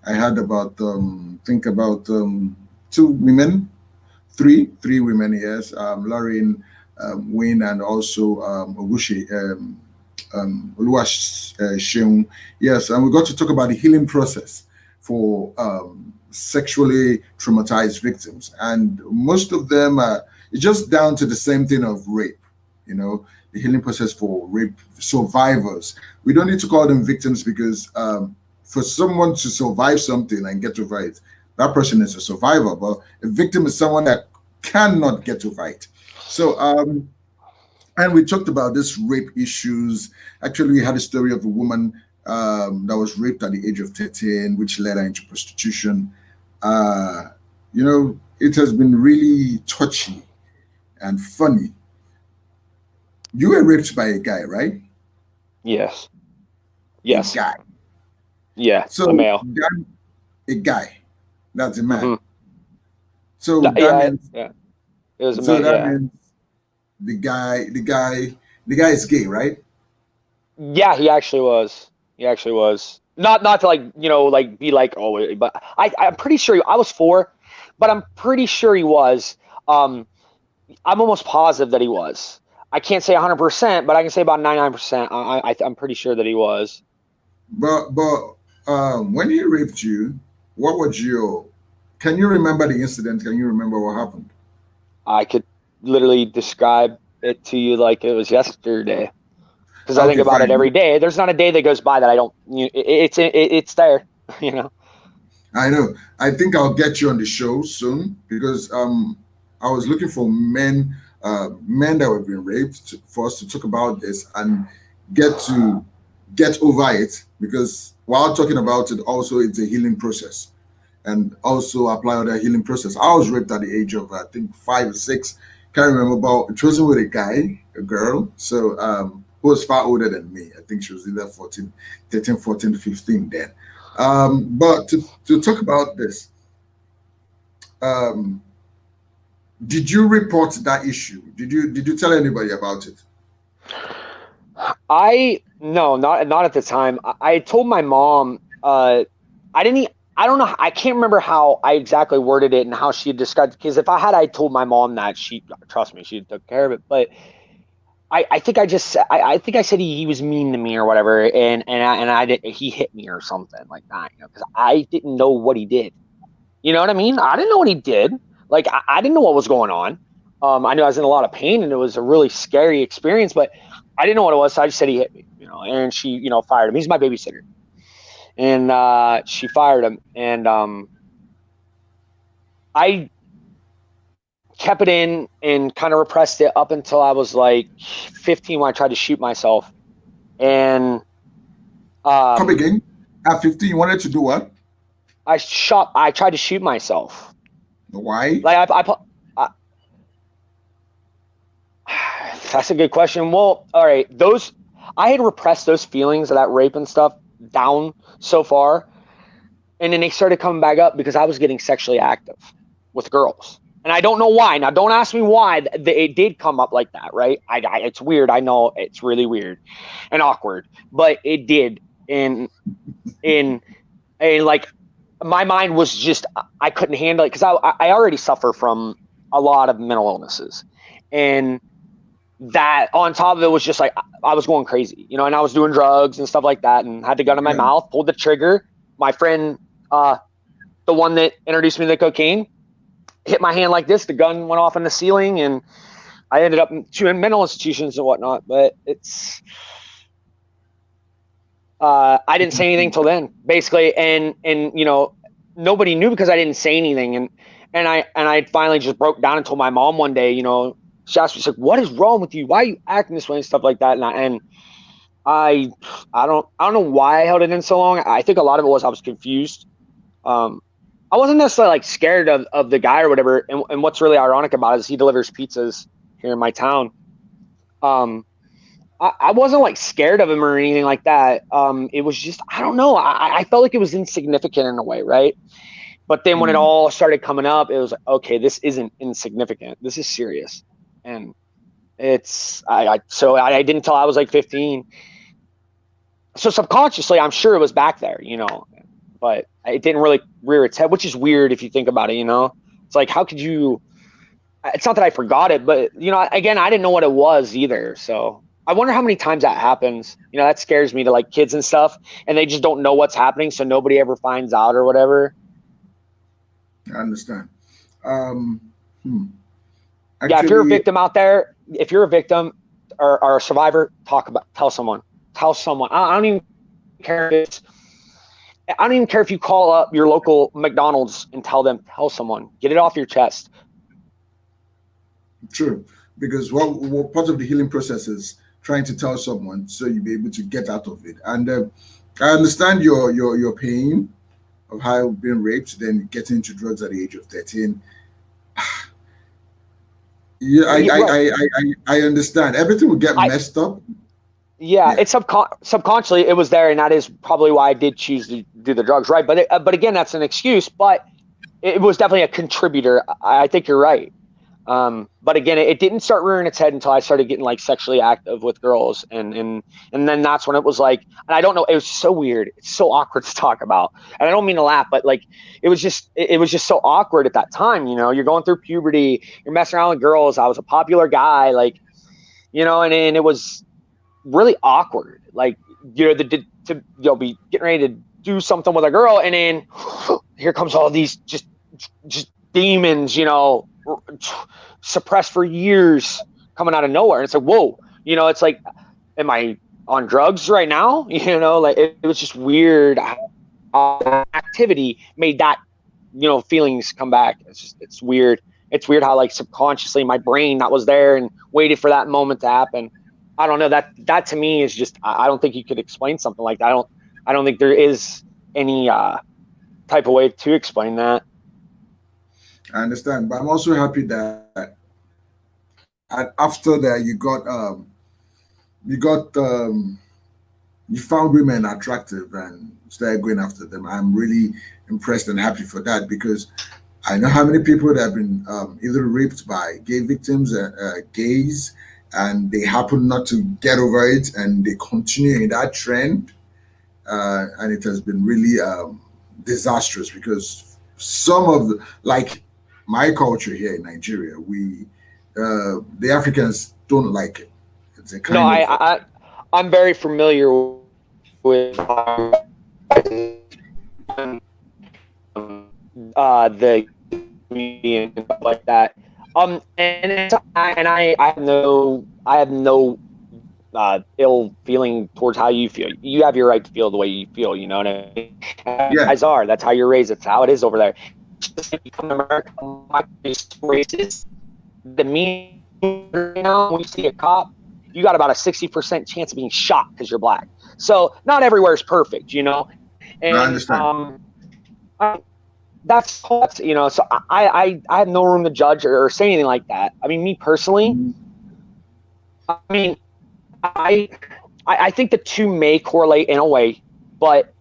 I had about 2 women, three women. Yes, Lauren, Wayne, and also Ogushi, Oluwaseun. Yes, and we got to talk about the healing process for sexually traumatized victims, and most of them it's just down to the same thing of rape. The healing process for rape survivors. We don't need to call them victims because for someone to survive something and get over it, that person is a survivor. But a victim is someone that cannot get over it. So, and we talked about this rape issues. Actually, we had a story of a woman that was raped at the age of 13, which led her into prostitution. Uh, it has been really touchy and funny. You were raped by a guy, right? Yes. A Yes. guy. Yeah. So A male. a guy. That's a man. Mhm. So that Yeah. means Yeah. It was a so man. that Yeah. means the guy is gay, right? Yeah. He actually was. He actually was. Not to like be like, oh, but I'm pretty sure I was 4, but I'm pretty sure he was. Um, I'm almost positive that he was. I can't say 100%, but I can say about 99%. I'm pretty sure that he was. But when he raped you, what was your? Can you remember the incident? Can you remember what happened? I could literally describe it to you like it was yesterday because I think Okay, about it fine. every day. There's not a day that goes by that I don't. It's there. You know. I know. I think I'll get you on the show soon because I was looking for men that have been raped for us to talk about this and get to get over it because while talking about it, also it's a healing process and also apply other healing process. I was raped at the age of I think 5 or 6. Can't remember, but it wasn't with a guy, a girl. So who was far older than me. I think she was either 14, 13, 14, 15 then. But to talk about this, um, did you report that issue? Did you tell anybody about it? No, not at the time. I told my mom. I didn't. I don't know. I can't remember how I exactly worded it and how she described it. Because if I told my mom that, she trust me, she took care of it. But I think I think I said he was mean to me or whatever, and I did, he hit me or something like that. Because I didn't know what he did. You know what I mean? I didn't know what he did. Like I didn't know what was going on. I knew I was in a lot of pain and it was a really scary experience, but I didn't know what it was. So I just said he hit me, and she, fired him. He's my babysitter, and she fired him, and I kept it in and kind of repressed it up until I was like 15 when I tried to shoot myself, and Come um, again. At 15, you wanted to do what? I tried to shoot myself. Why? Like I that's a good question. Well, all right, I had repressed those feelings of that rape and stuff down so far, and then they started coming back up because I was getting sexually active with girls, and I don't know why. Now, don't ask me why it did come up like that, right? It's weird. I know it's really weird and awkward, but it did, and like my mind was just I couldn't handle it because I already suffer from a lot of mental illnesses, and that on top of it was just like I was going crazy, and I was doing drugs and stuff like that, and had the gun in my Yeah. mouth, pulled the trigger. My friend, the one that introduced me to cocaine, hit my hand like this. The gun went off in the ceiling, and I ended up in 2 mental institutions and whatnot. But I didn't say anything till then, basically, and nobody knew because I didn't say anything, and I finally just broke down and told my mom one day, she asked me, she's like, "What is wrong with you? Why are you acting this way?" and stuff like that. And I don't know why I held it in so long. I think a lot of it was I was confused. Um, I wasn't necessarily like scared of the guy or whatever. And what's really ironic about it is he delivers pizzas here in my town. I wasn't like scared of him or anything like that. It was just I don't know. I felt like it was insignificant in a way, right? But then when it Mm. all started coming up, it was like, okay, this isn't insignificant. This is serious. And so I didn't tell I was like 15. So subconsciously, I'm sure it was back there, but it didn't really rear its head, which is weird if you think about it, It's like, how could you? It's not that I forgot it, but again, I didn't know what it was either. So I wonder how many times that happens. That scares me to like kids and stuff, and they just don't know what's happening, so nobody ever finds out or whatever. I understand. Um, hmm. Yeah, if you're a Actually, victim out there, if you're a victim or a survivor, tell someone. I don't even care if it's I don't even care if you call up your local McDonald's and tell someone, get it off your chest. True, because what part of the healing process is trying to tell someone so you'll be able to get out of it. And I understand your pain of how being raped, then getting into drugs at the age of 13. Yeah, Yeah, right. I understand. Everything will get I messed up. Yeah, Yeah, it's subconsciously it was there, and that is probably why I did choose to do the drugs, right? But again, that's an excuse. But it was definitely a contributor. I think you're right. But again, it didn't start rearing its head until I started getting like sexually active with girls, and then that's when it was like, and I don't know, it was so weird, it's so awkward to talk about, and I don't mean to laugh, but like it was just so awkward at that time. You're going through puberty, you're messing around with girls. I was a popular guy, like and it was really awkward. Like to be getting ready to do something with a girl, and then here comes all these just demons, suppressed for years, coming out of nowhere. And it's like, whoa, it's like, am I on drugs right now? Like it was just weird how activity made that, feelings come back. It's weird. It's weird how like subconsciously my brain that was there and waited for that moment to happen. I don't know, that to me is just, I don't think you could explain something like that. I don't think there is any type of way to explain that. I understand, but I'm also happy that after that you got you found women attractive and started going after them. I'm really impressed and happy for that because I know how many people that have been either raped by gay victims, gays, and they happen not to get over it and they continue in that trend. And it has been really disastrous because some of like my culture here in Nigeria, the Africans don't like it. It's a No, kind of I'm very familiar with the community and stuff like that. And I have no ill feeling towards how you feel. You have your right to feel the way you feel. You know what I mean? yeah. Guys are. That's how you're raised. That's how it is over there. Just like you come to America, my racist. The me now, when you see a cop, you got about a 60% chance of being shot because you're black. So not everywhere is perfect, I and understand. I, that's So I have no room to judge or say anything like that. I mean, me personally, Mhm. I mean, I I think the two may correlate in a way, but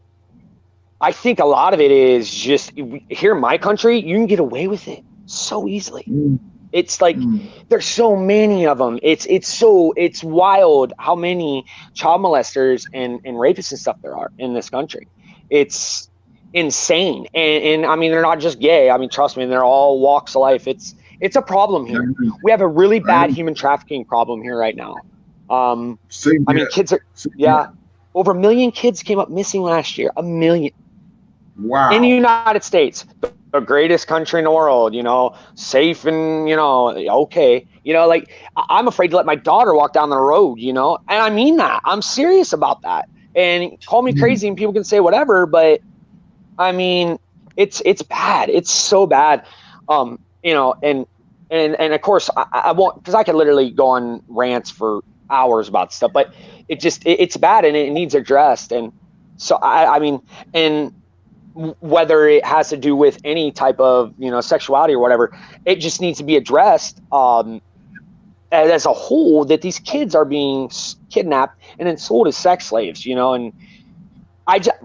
I think a lot of it is just here in my country, you can get away with it so easily. Mm, It's like mm. there's so many of them. It's wild how many child molesters and rapists and stuff there are in this country. It's insane. And I mean they're not just gay. I mean trust me, they're all walks of life. It's a problem I here. know. We have a really I bad know. human trafficking problem here right now. Um Same I mean here. kids are Same yeah, here. over a million kids came up missing last year. A million in the Wow. United States, the greatest country in the world, safe and, okay. Like I'm afraid to let my daughter walk down the road, and I mean that. I'm serious about that. And call me Mm, crazy and people can say whatever, but I mean, it's bad. It's so bad. And of course I won't, because I could literally go on rants for hours about stuff, but it's bad and it needs addressed. And so I mean, and whether it has to do with any type of sexuality or whatever, it just needs to be addressed as a whole, that these kids are being kidnapped and then sold as sex slaves, and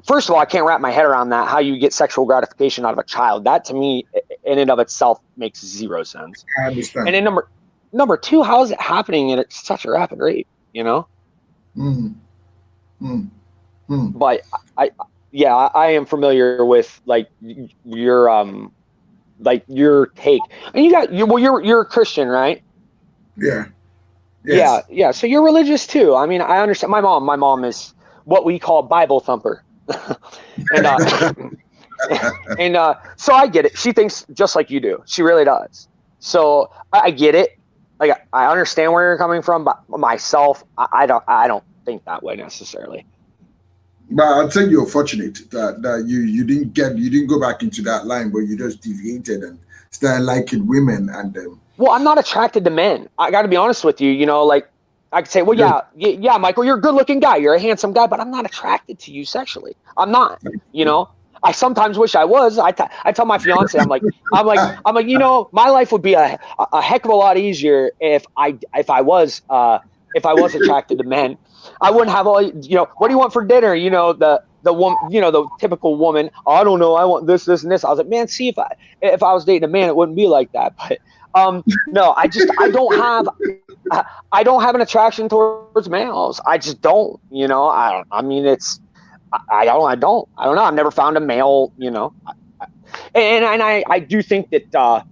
first of all, I can't wrap my head around that, how you get sexual gratification out of a child. That to me in and of itself makes zero sense. I And understand. then number two, how is it happening at such a rapid rate, Mm, mm, mm. but I yeah, I am familiar with like your take. And you're a Christian, right? Yeah. Yeah, Yes. yeah. So you're religious too. I mean, I understand. My mom is what we call Bible thumper, and so I get it. She thinks just like you do. She really does. So I get it. Like I understand where you're coming from, but myself, I don't think that way necessarily. But I'd say you're fortunate that you didn't go back into that line, but you just deviated and started liking women and Well, I'm not attracted to men. I got to be honest with you. You know, like I could say, well, just yeah, Michael, you're a good looking guy. You're a handsome guy, but I'm not attracted to you sexually. I'm not, you know, I sometimes wish I was. I tell my fiance, you know, my life would be a heck of a lot easier if I was attracted to men. I wouldn't have all, you know, what do you want for dinner? You know, the woman, you know, the typical woman. Oh, I don't know. I want this, this, and this. I was like, man, see if I was dating a man, it wouldn't be like that. But no, I don't have an attraction towards males. I just don't, you know. I mean, I don't know. I've never found a male, you know. I do think that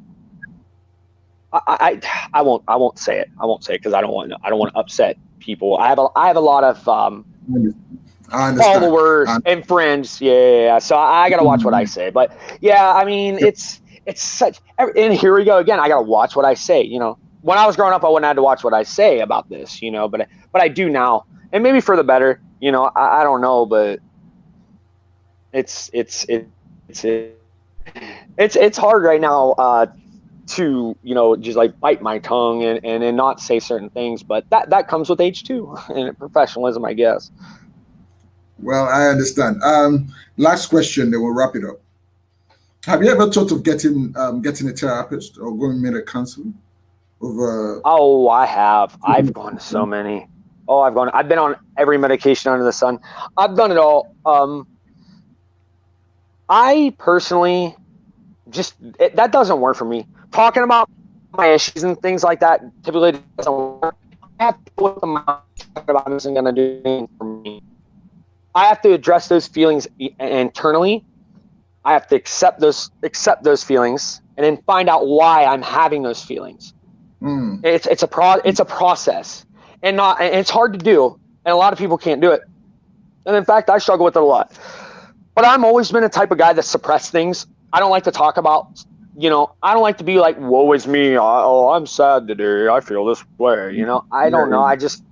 I won't say it. I won't say it because I don't want to upset people. I have a lot of I understand. followers and friends. Yeah. So I gotta watch what I say. But yeah, I mean, it's such. And here we go again. I gotta watch what I say. You know, when I was growing up, I wouldn't have to watch what I say about this. You know, but I do now, and maybe for the better. You know, I don't know, but it's hard right now to, you know, just like bite my tongue and not say certain things, but that comes with age too, and professionalism, I guess. Well, I understand. Last question, then we'll wrap it up. Have you ever thought of getting a therapist or going to a counselor over? Oh, I have. I've gone to so many. Oh, I've been on every medication under the sun. I've done it all. I personally that doesn't work for me. Talking about my issues and things like that typically doesn't work. I have to put them out about this isn't going to do anything for me. I have to address those feelings internally. I have to accept those feelings and then find out why I'm having those feelings. It's a process, and it's hard to do, and a lot of people can't do it. And in fact, I struggle with it a lot. But I've always been a type of guy that suppress things. I don't like to talk about, you know, I don't like to be like, woe is me. I'm sad today. I feel this way. You know, I don't know. I just,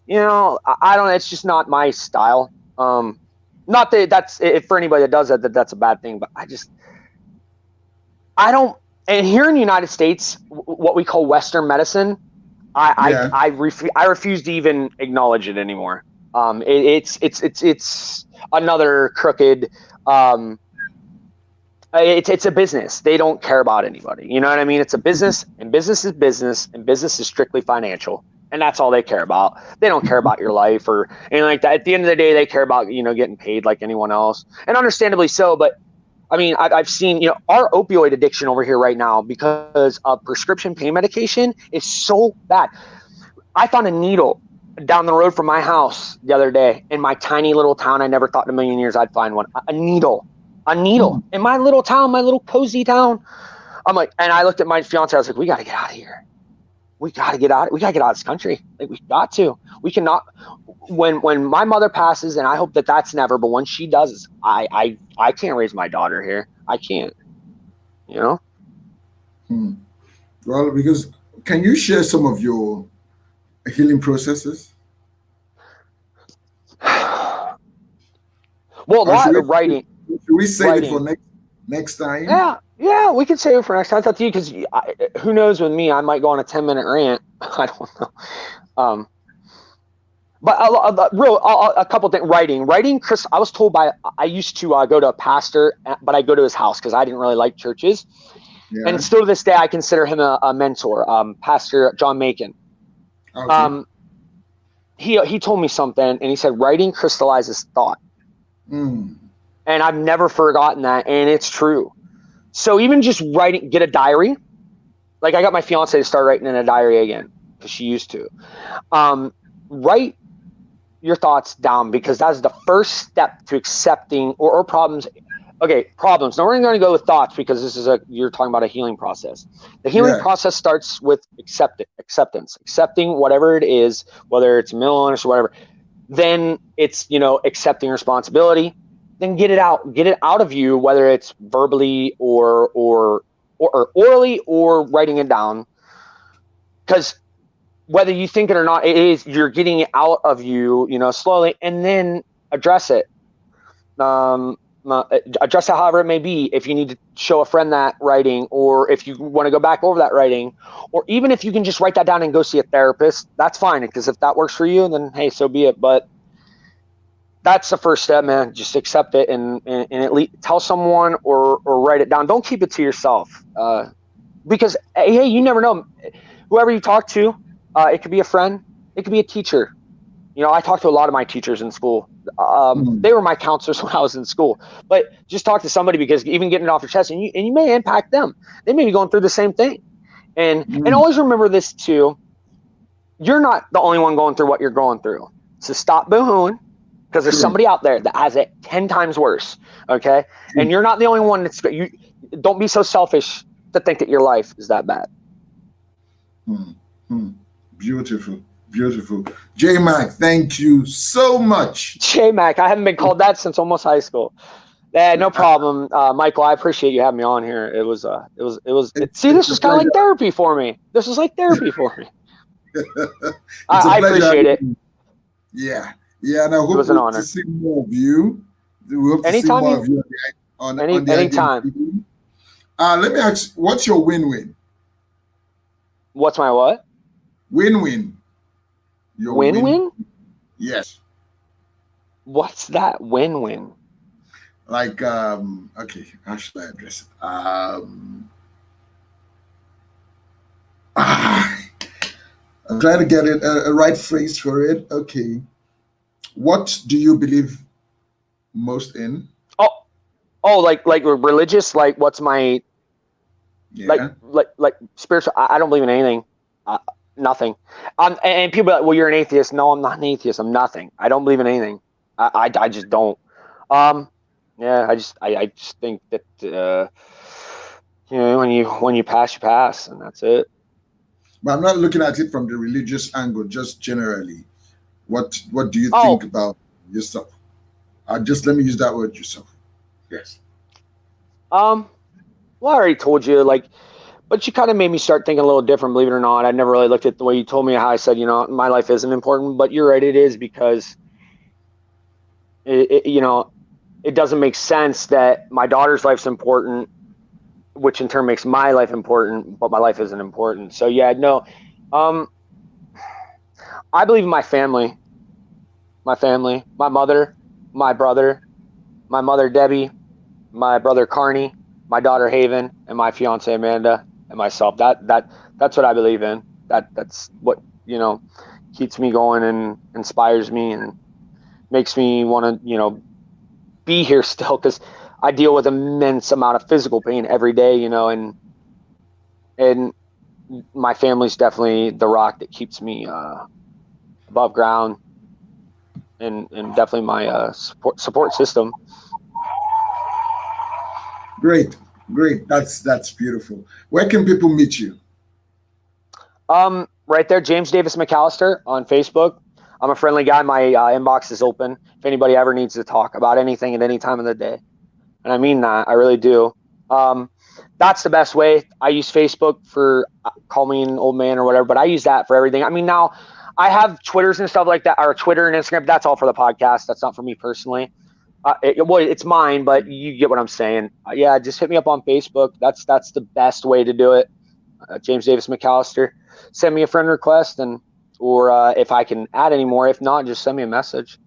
you know, I don't, it's just not my style. Not that that's if for anybody that does that's a bad thing, but I don't, and here in the United States, what we call Western medicine, I refuse to even acknowledge it anymore. It's another crooked, it's a business. They don't care about anybody. You know what I mean? It's a business, and business is business, and business is strictly financial. And that's all they care about. They don't care about your life or anything like that. At the end of the day, they care about, you know, getting paid like anyone else, and understandably so. But I mean, I've seen, you know, our opioid addiction over here right now because of prescription pain medication is so bad. I found a needle down the road from my house the other day in my tiny little town. I never thought in a million years I'd find one. A needle in my little town, my little cozy town. I'm like, and I looked at my fiance. I was like, we got to get out of here. We got to get out. We got to get out of this country. Like, we got to. We cannot. When my mother passes, and I hope that that's never, but when she does, I can't raise my daughter here. I can't. You know. Well, because can you share some of your healing processes? Well, a lot of writing. Should we save it for next time? Yeah, we can save it for next time. It's up to you, because who knows, with me, I might go on a 10-minute rant. I don't know. But a couple things. Writing, Chris, I was told I used to go to a pastor, but I go to his house because I didn't really like churches. Yeah. And still to this day, I consider him a mentor, Pastor John Macon. Okay. He told me something, and he said, writing crystallizes thought. And I've never forgotten that, and it's true. So even just writing, get a diary. Like, I got my fiance to start writing in a diary again, because she used to. Write your thoughts down, because that's the first step to accepting or problems. Okay, problems. Now we're going to go with thoughts, because you're talking about a healing process. The healing process starts with acceptance, accepting whatever it is, whether it's mental illness or whatever. Then it's, accepting responsibility. Then get it out of you, whether it's verbally or orally or writing it down. Because whether you think it or not, you're getting it out of you, slowly, and then address it. Address it however it may be. If you need to show a friend that writing, or if you want to go back over that writing, or even if you can just write that down and go see a therapist, that's fine. Because if that works for you, then hey, so be it. But that's the first step, man. Just accept it and at least tell someone or write it down. Don't keep it to yourself. Because hey, you never know. Whoever you talk to, it could be a friend, it could be a teacher. You know, I talked to a lot of my teachers in school. They were my counselors when I was in school. But just talk to somebody, because even getting it off your chest, and you may impact them. They may be going through the same thing. And always remember this too. You're not the only one going through what you're going through. So stop boo-hooing, because there's somebody out there that has it 10 times worse. Okay, and you're not the only one that's. You don't be so selfish to think that your life is that bad. Beautiful. Beautiful. J Mac, thank you so much. J Mac, I haven't been called that since almost high school. No problem, Michael. I appreciate you having me on here. See, this was kind of like therapy for me. This was like therapy for me. I appreciate it. Yeah, and I hope to see more of you. We hope to see more of you on the anytime. Let me ask, what's your win-win? What's my what? Win-win. Your win-win? Yes. What's that win-win? Like, okay, how should I address it? I'm trying to get it a right phrase for it. Okay. What do you believe most in? Like religious? Like, what's my like spiritual? I don't believe in anything. Nothing. And people are like, well, you're an atheist. No, I'm not an atheist. I'm nothing. I don't believe in anything. I just don't. Yeah, I just think that you know, when you pass, and that's it. But I'm not looking at it from the religious angle. Just generally, what do you think about yourself? Just let me use that word, yourself. Yes. Well, I already told you, like. But you kind of made me start thinking a little different, believe it or not. I never really looked at the way you told me, how I said, you know, my life isn't important. But you're right, it is, because, you know, it doesn't make sense that my daughter's life's important, which in turn makes my life important, but my life isn't important. So, yeah, no. I believe in my family, my mother, my brother, my mother, Debbie, my brother, Carney, my daughter, Haven, and my fiance, Amanda. And myself. That's what I believe in. That's what, you know, keeps me going and inspires me and makes me want to, you know, be here still, because I deal with immense amount of physical pain every day, you know, and my family's definitely the rock that keeps me above ground, and definitely my support system. Great. That's beautiful. Where can people meet you? Right there, James Davis McAllister on Facebook. I'm a friendly guy. My inbox is open if anybody ever needs to talk about anything at any time of the day. And I mean that. I really do. That's the best way. I use Facebook for call me an old man or whatever, but I use that for everything. I mean, now I have Twitters and stuff like that, or Twitter and Instagram. That's all for the podcast. That's not for me personally. It's mine, but you get what I'm saying. Yeah, just hit me up on Facebook. That's the best way to do it. James Davis McAllister. Send me a friend request, or if I can add any more. If not, just send me a message.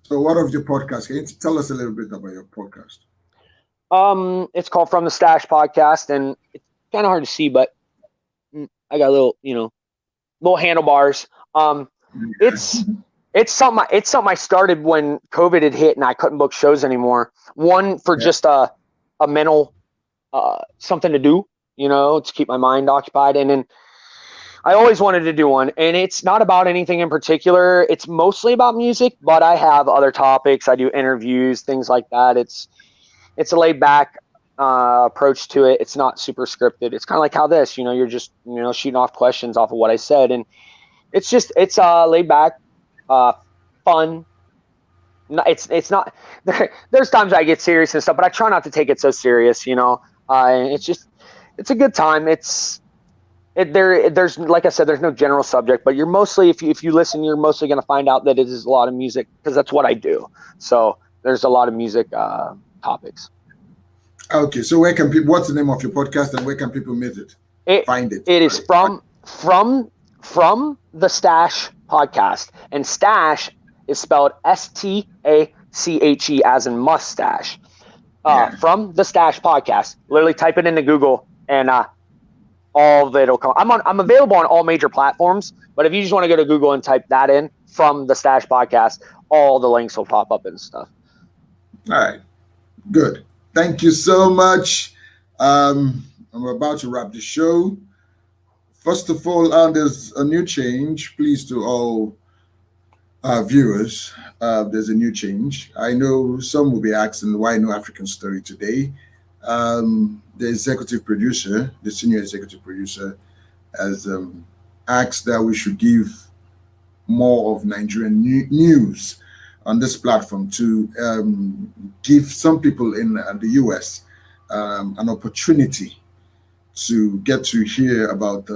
So, what of your podcast? Can you tell us a little bit about your podcast? It's called From the Stash Podcast, and it's kind of hard to see, but I got little handlebars. It's something I started when COVID had hit and I couldn't book shows anymore. One, for just a mental something to do, you know, to keep my mind occupied. And then I always wanted to do one, and it's not about anything in particular. It's mostly about music, but I have other topics. I do interviews, things like that. It's a laid back approach to it. It's not super scripted. It's kind of like how this, you know, you're just, you know, shooting off questions off of what I said, and it's laid back. Fun. It's not. There's times I get serious and stuff, but I try not to take it so serious. You know, it's a good time. It's There's like I said, there's no general subject, but you're mostly if you listen, you're mostly going to find out that it is a lot of music because that's what I do. So there's a lot of music topics. Okay, so where can people? What's the name of your podcast, and where can people meet it? It Find it. it is from the Stash podcast, and Stash is spelled Stache as in mustache. Yeah. From the Stash podcast. Literally type it into Google and all of it'll come. I'm available on all major platforms, but if you just want to go to Google and type that in from the Stash podcast, all the links will pop up and stuff. All right. Good. Thank you so much. I'm about to wrap the show. First of all, there's a new change. Please, to all viewers, there's a new change. I know some will be asking why no African story today. The executive producer, the senior executive producer, has asked that we should give more of Nigerian news on this platform to give some people in the US an opportunity to get to hear about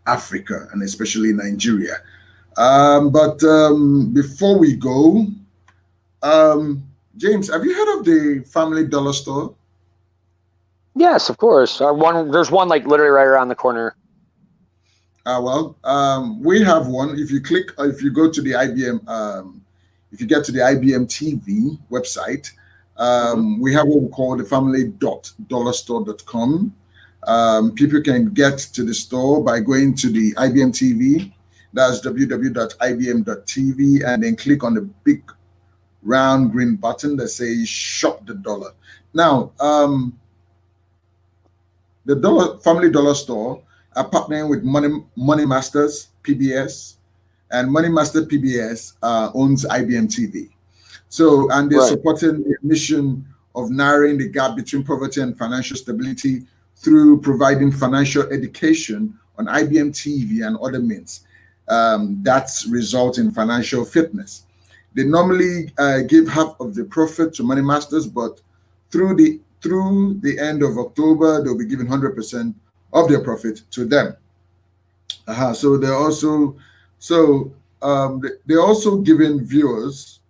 Africa and especially Nigeria. But before we go, James, have you heard of the Family Dollar Store? Yes, of course. There's one like literally right around the corner. We have one. If you go to the IBM, if you get to the IBM TV website, we have what we call the family.dollarstore.com. People can get to the store by going to the IBM TV. That's www.ibm.tv, and then click on the big round green button that says Shop the Dollar. Now, the Family Dollar Store are partnering with Money Masters PBS, and Money Master PBS owns IBM TV. So, and they're supporting the mission of narrowing the gap between poverty and financial stability through providing financial education on IBM TV and other means that result in financial fitness. They normally give half of the profit to Money Masters, but through the end of October, they'll be giving 100% of their profit to them. So they're also giving viewers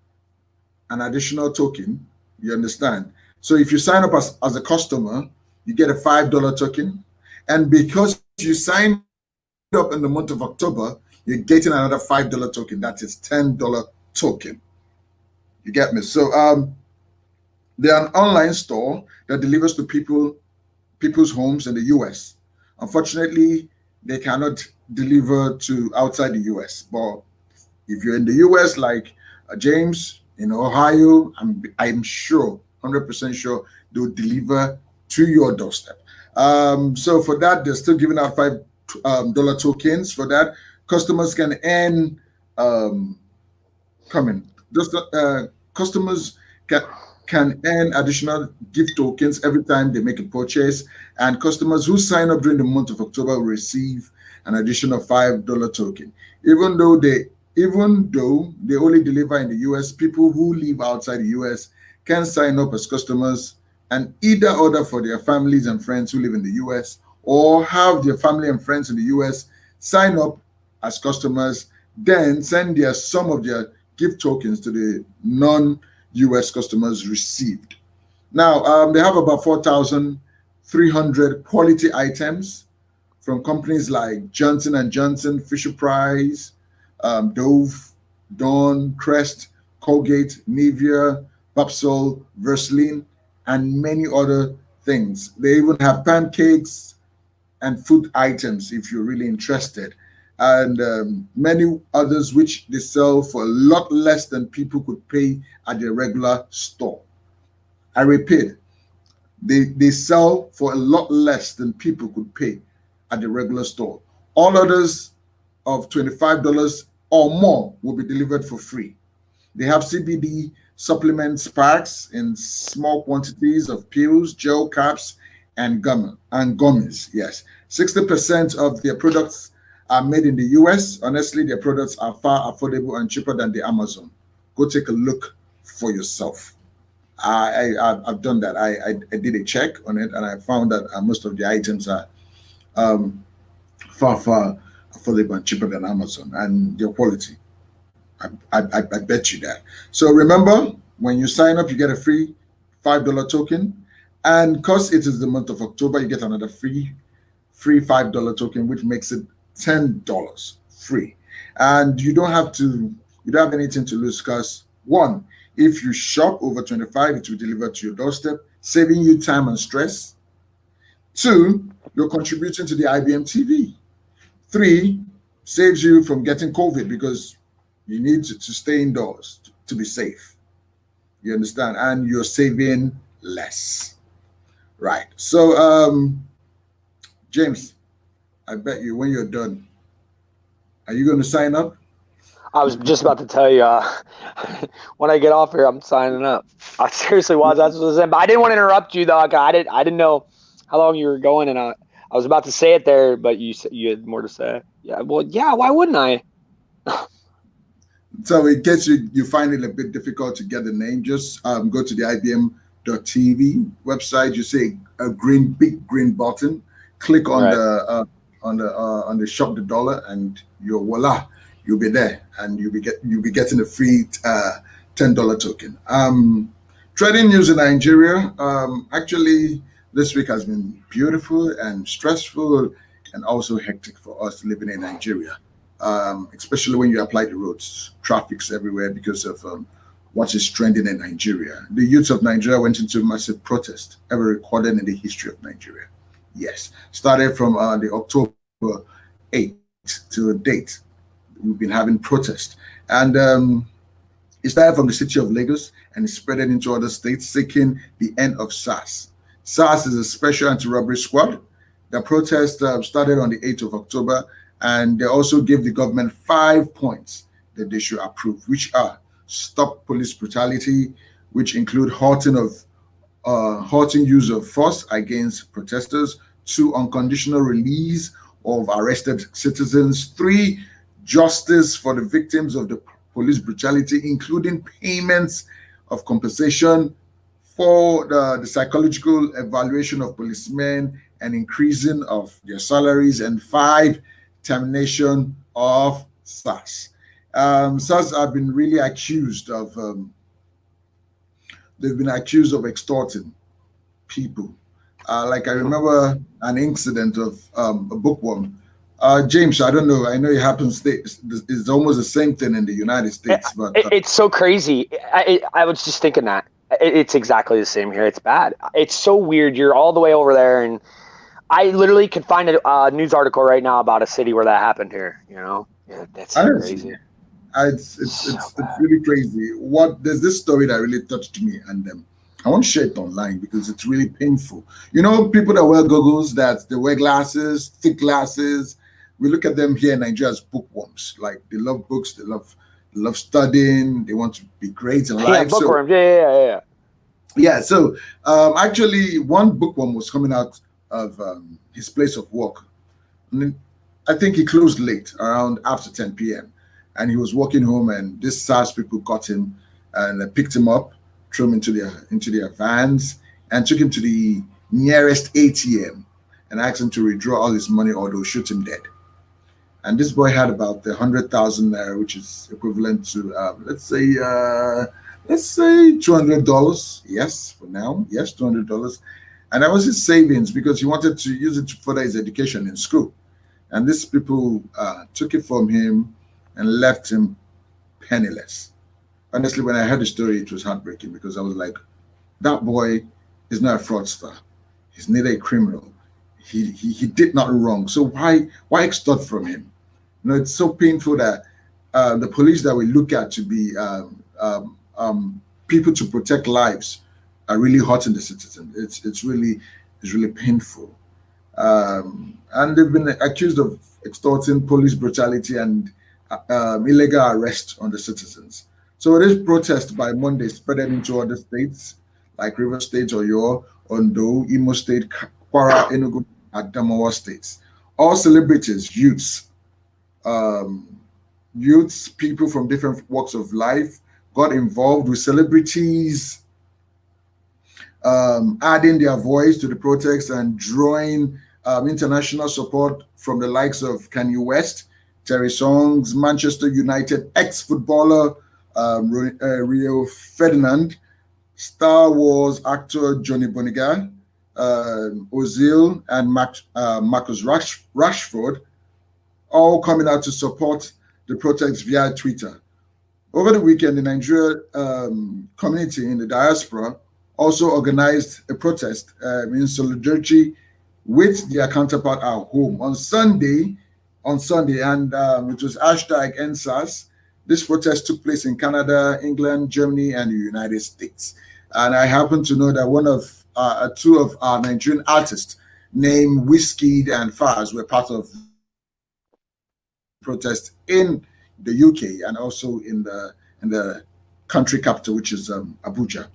an additional token. You understand? So if you sign up as a customer, you get a $5 token, and because you signed up in the month of October, you're getting another $5 token. That is $10 token. You get me? So they're an online store that delivers to people's homes in the US. Unfortunately, they cannot deliver to outside the US. But if you're in the US, like James in Ohio, I'm sure, 100% sure, they'll deliver to your doorstep. So for that, they're still giving out $5 tokens. For that, customers can earn customers can earn additional gift tokens every time they make a purchase, and customers who sign up during the month of October will receive an additional $5 token. Even though they only deliver in the US, people who live outside the US can sign up as customers and either order for their families and friends who live in the US, or have their family and friends in the US sign up as customers, then send some of their gift tokens to the non-US customers received. Now, they have about 4,300 quality items from companies like Johnson & Johnson, Fisher-Price, Dove, Dawn, Crest, Colgate, Nivea, Babsol, Vaseline, and many other things. They even have pancakes and food items if you're really interested, and many others which they sell for a lot less than people could pay at their regular store. I repeat, they sell for a lot less than people could pay at the regular store. All others of $25 or more will be delivered for free. They have CBD supplements packs in small quantities of pills, gel caps, and gummies. Yes, 60% of their products are made in the US. Honestly, their products are far affordable and cheaper than the Amazon. Go take a look for yourself. I've done that. I did a check on it, and I found that most of the items are far, far affordable and cheaper than Amazon, and their quality. I bet you that. So remember, when you sign up, you get a free $5 token, and because it is the month of October, you get another free $5 token, which makes it $10 free. And you don't have anything to lose because one, if you shop over 25, it will deliver to your doorstep, saving you time and stress. Two, you're contributing to the IBM TV. Three, saves you from getting COVID because you need to stay indoors to be safe. You understand? And you're saving less. Right. So, James, I bet you when you're done, are you going to sign up? I was just about to tell you, when I get off here, I'm signing up. I seriously was. That's what I was saying. But I didn't want to interrupt you, though. I didn't know how long you were going, and I was about to say it there, but you had more to say. Yeah, well, yeah. Why wouldn't I? So in case you find it a bit difficult to get the name, just go to the IBM.TV website. You see a big green button. Click on Right. the shop the dollar, and you're voila, you'll be there, and you'll be getting a free $10 token. Trading news in Nigeria. Actually, this week has been beautiful and stressful, and also hectic for us living in Nigeria. Especially when you apply the roads, traffic's everywhere because of what is trending in Nigeria. The youth of Nigeria went into massive protest, ever recorded in the history of Nigeria. Yes, started from the October 8th to date. We've been having protest, and it started from the city of Lagos and it spread into other states, seeking the end of SARS. SARS is a special anti-robbery squad. The protest started on the 8th of October, and they also gave the government 5 points that they should approve, which are stop police brutality, which include halting use of force against protesters. Two, unconditional release of arrested citizens. Three, justice for the victims of the police brutality, including payments of compensation. Four, the psychological evaluation of policemen and increasing of their salaries. And five, termination of SARS. SARS have been really accused of, they've been accused of extorting people. Like I remember an incident of a bookworm. James, I don't know. I know it happens. It's almost the same thing in the United States, but It's so crazy. I was just thinking that. It's exactly the same here. It's bad. It's so weird. You're all the way over there, and I literally could find a news article right now about a city where that happened here. Yeah, that's so crazy. It's really crazy. There's this story that really touched me, and I want to share it online because it's really painful. People that wear goggles, that they wear glasses, thick glasses. We look at them here in Nigeria as bookworms. Like they love books, they love studying, they want to be great in life. Yeah, bookworms. Yeah. Yeah. So actually, one bookworm was coming out of his place of work. And then I think he closed late, around after 10 p.m. And he was walking home, and this SARS people got him and picked him up, threw him into their vans, and took him to the nearest ATM and asked him to withdraw all his money or they'll shoot him dead. And this boy had about 100,000 naira, which is equivalent to let's say $200. Yes, for now, yes, $200. And that was his savings because he wanted to use it to further his education in school. And these people took it from him and left him penniless. Honestly, when I heard the story, it was heartbreaking because I was like, that boy is not a fraudster. He's neither a criminal. He did not wrong. So why extort from him? It's so painful that the police that we look at to be people to protect lives are really hurting the citizen. It's really painful. And they've been accused of extorting, police brutality, and illegal arrest on the citizens. So this protest by Monday spread into other states like River State, Oyo, Ondo, Imo State, Kwara, Enugu, and Adamawa states. All celebrities, youths, people from different walks of life got involved with celebrities, adding their voice to the protests and drawing international support from the likes of Kanye West, Terry Songs, Manchester United ex-footballer Rio Ferdinand, Star Wars actor Johnny Boniga, Ozil, and Marcus Rashford, all coming out to support the protest via Twitter. Over the weekend, the Nigeria community in the diaspora also organized a protest in solidarity with their counterpart at home on Sunday, and it was hashtag NSAS. This protest took place in Canada, England, Germany, and the United States. And I happen to know that two of our Nigerian artists named Whiskey and Faz were part of protest in the UK and also in the country capital, which is Abuja.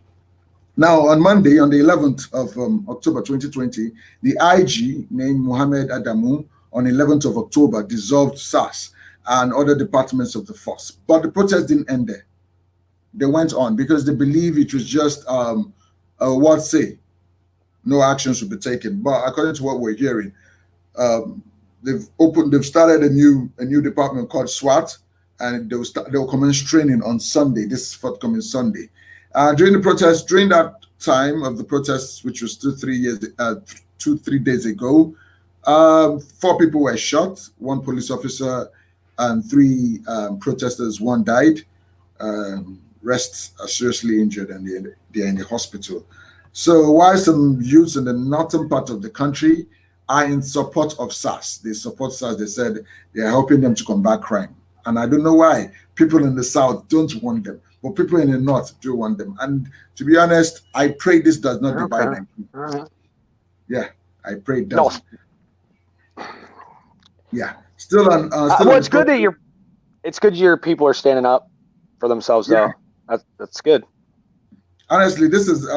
Now, on Monday, on the 11th of October 2020, the IG named Mohammed Adamu on 11th of October dissolved SAS and other departments of the force. But the protest didn't end there. They went on because they believe it was just a what say, no actions will be taken. But according to what we're hearing, they've started a new department called SWAT, and they'll commence training on Sunday, this forthcoming Sunday. During that time of the protests, which was 3 days ago, 4 people were shot, 1 police officer and 3 protesters. 1 died. Rest are seriously injured, and they're in the hospital. So while some youths in the northern part of the country are in support of SAS, they support SAS. They said they are helping them to combat crime. And I don't know why people in the south don't want them, but people in the north do want them. And to be honest, I pray this does not divide them. Yeah, I pray it doesn't. No. Yeah, still on. Well, it's good that your people are standing up for themselves, though. That's good. Honestly, this is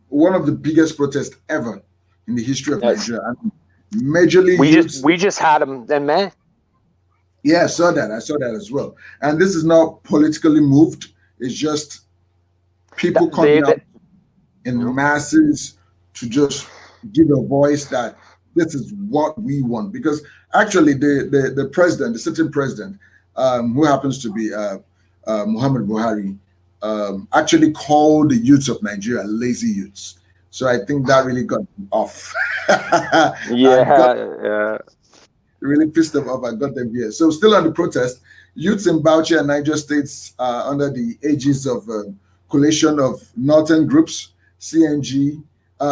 one of the biggest protests ever in the history of Nigeria. And majorly, we just had them in May. Yeah, I saw that as well. And this is not politically moved. It's just people coming out in masses to just give a voice that this is what we want. Because actually, the president, the sitting president, who happens to be Muhammad Buhari, actually called the youths of Nigeria lazy youths. So I think that really got them off. Yeah. Really pissed them off and got them here. So still on the protest, youths in Bauchi and Niger states under the aegis of coalition of northern groups, CNG,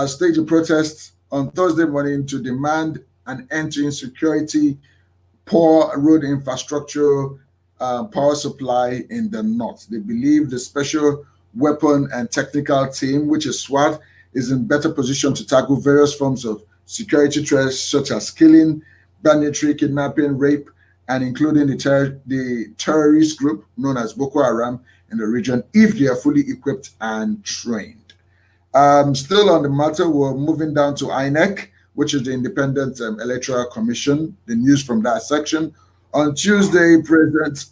staged a protest on Thursday morning to demand an end to insecurity, poor road infrastructure, power supply in the north. They believe the Special Weapon and Technical Team, which is SWAT, is in better position to tackle various forms of security threats such as killing, banditry, kidnapping, rape, and including the terrorist group known as Boko Haram in the region, if they are fully equipped and trained. Still on the matter, we're moving down to INEC, which is the Independent Electoral Commission. The news from that section. On Tuesday, President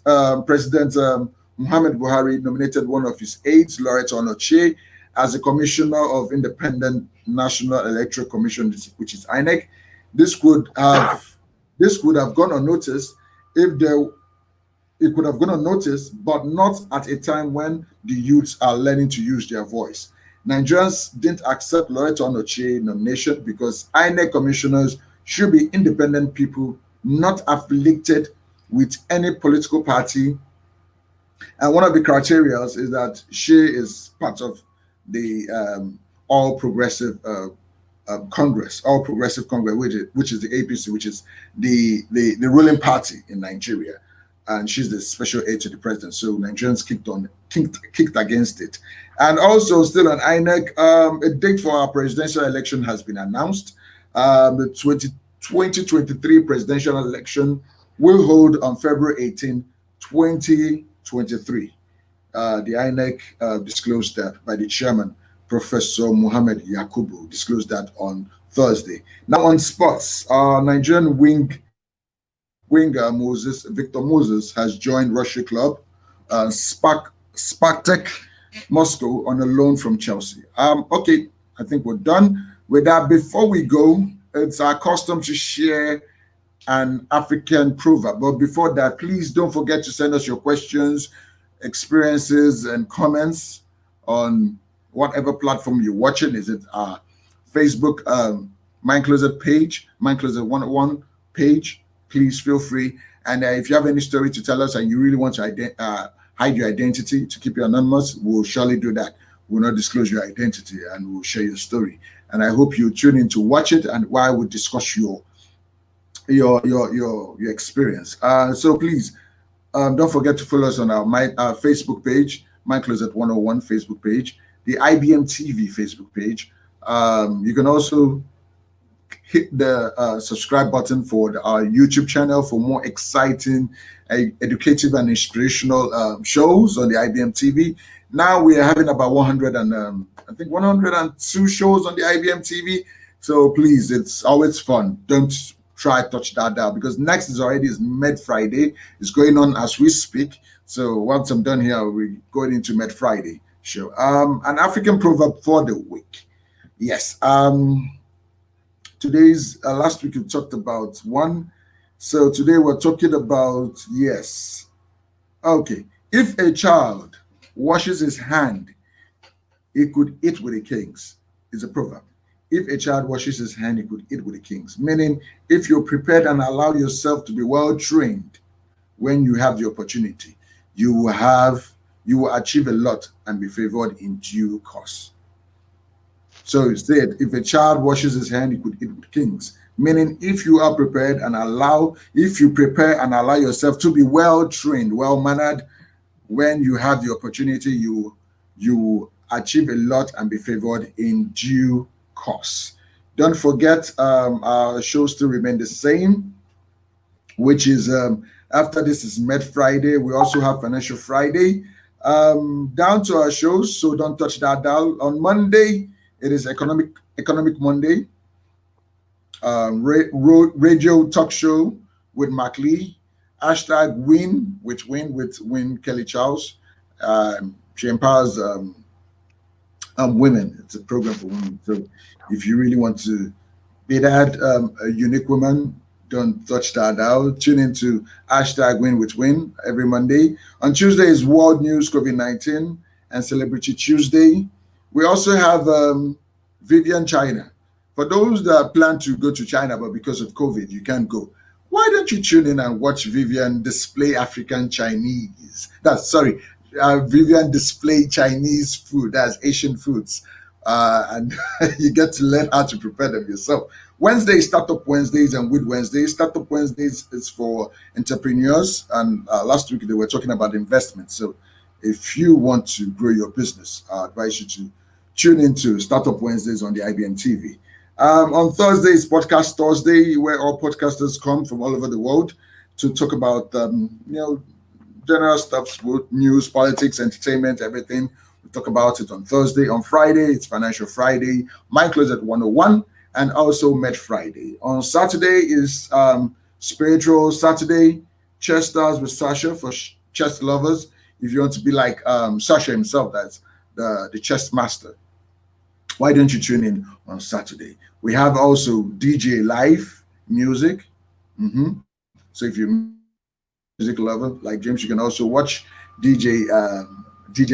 Muhammad Buhari nominated one of his aides, Loretta Onochie, as a commissioner of Independent National Electoral Commission, which is INEC. This could have gone unnoticed it could have gone unnoticed, but not at a time when the youths are learning to use their voice. Nigerians didn't accept Loretta Onochie nomination because INEC commissioners should be independent people, not affiliated with any political party. And one of the criteria is that she is part of the All Progressive Congress, which is the APC, which is the ruling party in Nigeria, and she's the special aide to the president. So Nigerians kicked against it. And also, still on INEC, a date for our presidential election has been announced. The 2023 presidential election will hold on February 18, 2023. The INEC disclosed that by the chairman, Professor Muhammad Yakubu, disclosed that on Thursday. Now on sports, Nigerian winger Victor Moses has joined Russia club Spartak Moscow on a loan from Chelsea. Okay, I think we're done with that. Before we go, it's our custom to share an African proverb. But before that, please don't forget to send us your questions, experiences, and comments on whatever platform you're watching. Is it our Facebook Mind Closet page, Mind Closet 101 page? Please feel free. And if you have any story to tell us and you really want to hide your identity to keep you anonymous, we'll surely do that. We'll not disclose your identity and we'll share your story. And I hope you tune in to watch it and while we discuss your experience. So please don't forget to follow us on our Facebook page, My Closet 101 Facebook page, the IBM TV Facebook page. You can also hit the subscribe button for our YouTube channel for more exciting, educative, and inspirational shows on the IBM TV. Now we are having about 100 and I think 102 shows on the IBM TV. So please, it's always fun. Don't try touch that dial because next is Med Friday. It's going on as we speak. So once I'm done here, we're going into Med Friday show. An African proverb for the week. Yes. Today's last week we talked about one. So today we're talking about yes. Okay. If a child washes his hand, he could eat with the kings. Is a proverb. If a child washes his hand, he could eat with the kings. Meaning, if you're prepared and allow yourself to be well trained when you have the opportunity, you will achieve a lot and be favored in due course. So it said, if a child washes his hand, he could eat with kings. Meaning, if you are prepared and if you prepare and allow yourself to be well trained, well mannered, when you have the opportunity, you achieve a lot and be favored in due course. Don't forget, our shows still remain the same, which is after this is Med Friday. We also have Financial Friday. Down to our shows, so don't touch that dial. On Monday, it is Economic Monday. Radio talk show with Mark Lee. Hashtag Win with Win Kelly Charles. She empowers women. It's a program for women. So if you really want to be that a unique woman, don't touch that dial. Tune into hashtag Win with Win every Monday. On Tuesday is World News COVID-19 and Celebrity Tuesday. We also have Vivian China. For those that plan to go to China, but because of COVID, you can't go. Why don't you tune in and watch Vivian display African Chinese? Vivian display Chinese food. That's Asian foods. And you get to learn how to prepare them yourself. Wednesday is Startup Wednesdays and With Wednesdays. Startup Wednesdays is for entrepreneurs. And last week they were talking about investment. So if you want to grow your business, I advise you to tune into Startup Wednesdays on the IBM TV. On Thursday is Podcast Thursday, where all podcasters come from all over the world to talk about general stuff, news, politics, entertainment, everything. We talk about it on Thursday. On Friday, it's Financial Friday, Mind Closet 101, and also Med Friday. On Saturday is Spiritual Saturday, Chess Stars with Sasha for chess lovers. If you want to be like Sasha himself, that's the chess master. Why don't you tune in on Saturday? We have also DJ live music. So if you're a music lover like James, you can also watch DJ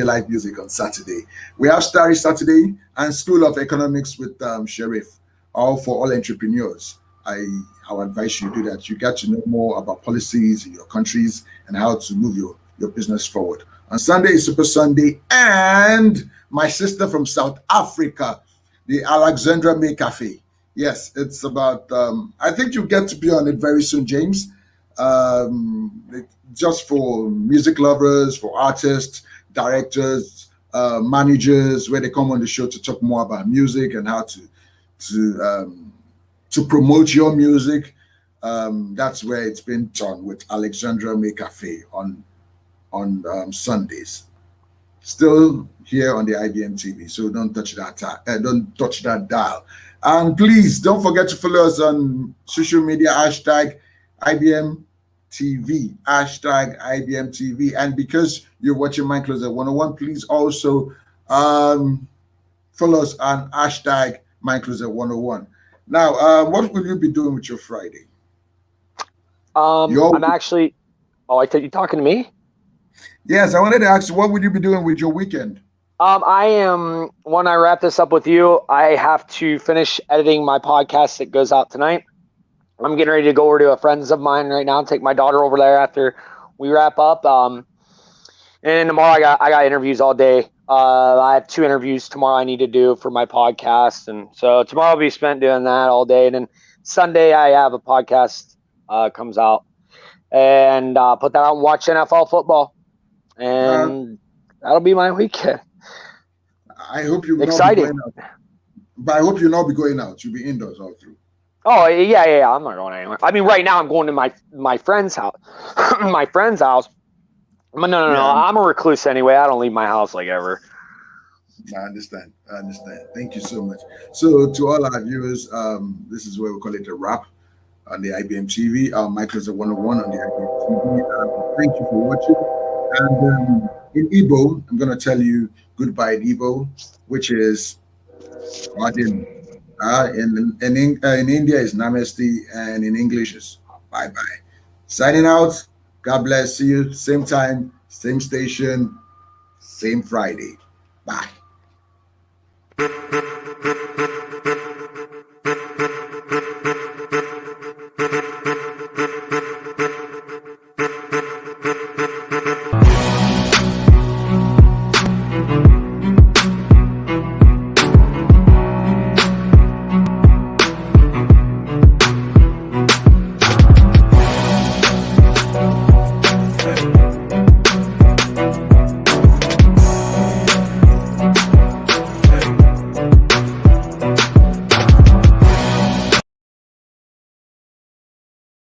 live music on Saturday. We have Starry Saturday and School of Economics with Sheriff, all for all entrepreneurs. I'll advise you to do that. You get to know more about policies in your countries and how to move your business forward. On Sunday is Super Sunday, and my sister from South Africa, the Alexandra May Cafe. Yes, it's about, I think you get to be on it very soon, James. Just for music lovers, for artists, directors, managers, where they come on the show to talk more about music and how to promote your music. That's where it's been done with Alexandra May Cafe on Sundays. Still here on the IBM TV, so don't touch that dial. And please don't forget to follow us on social media, hashtag IBM TV, hashtag IBM TV. And because you're watching Mind Closet 101, please also follow us on hashtag Mind Closet 101. Now, what will you be doing with your Friday? I'm actually. Oh, I thought you talking to me. Yes, I wanted to ask you, what would you be doing with your weekend? I am. When I wrap this up with you, I have to finish editing my podcast that goes out tonight. I'm getting ready to go over to a friend's of mine right now and take my daughter over there after we wrap up. And tomorrow I got interviews all day. I have 2 interviews tomorrow I need to do for my podcast, and so tomorrow will be spent doing that all day. And then Sunday I have a podcast comes out, and put that out and watch NFL football, Uh, and that'll be my weekend. I hope you will not be Exciting. going out. But I hope you'll not be going out. You'll be indoors all through. Oh yeah. I'm not going anywhere. I mean, right now I'm going to my friend's house. My friend's house. But no. Yeah, I'm a recluse anyway. I don't leave my house like ever. I understand. Thank you so much. So, to all our viewers, this is where we call it a wrap on the IBM TV. Microsoft 101 on the IBM TV. Thank you for watching. And in Igbo, I'm going to tell you goodbye in Igbo, which is Pardon. In India is Namaste, and in English is bye bye. Signing out. God bless. See you. Same time, same station, same Friday. Bye.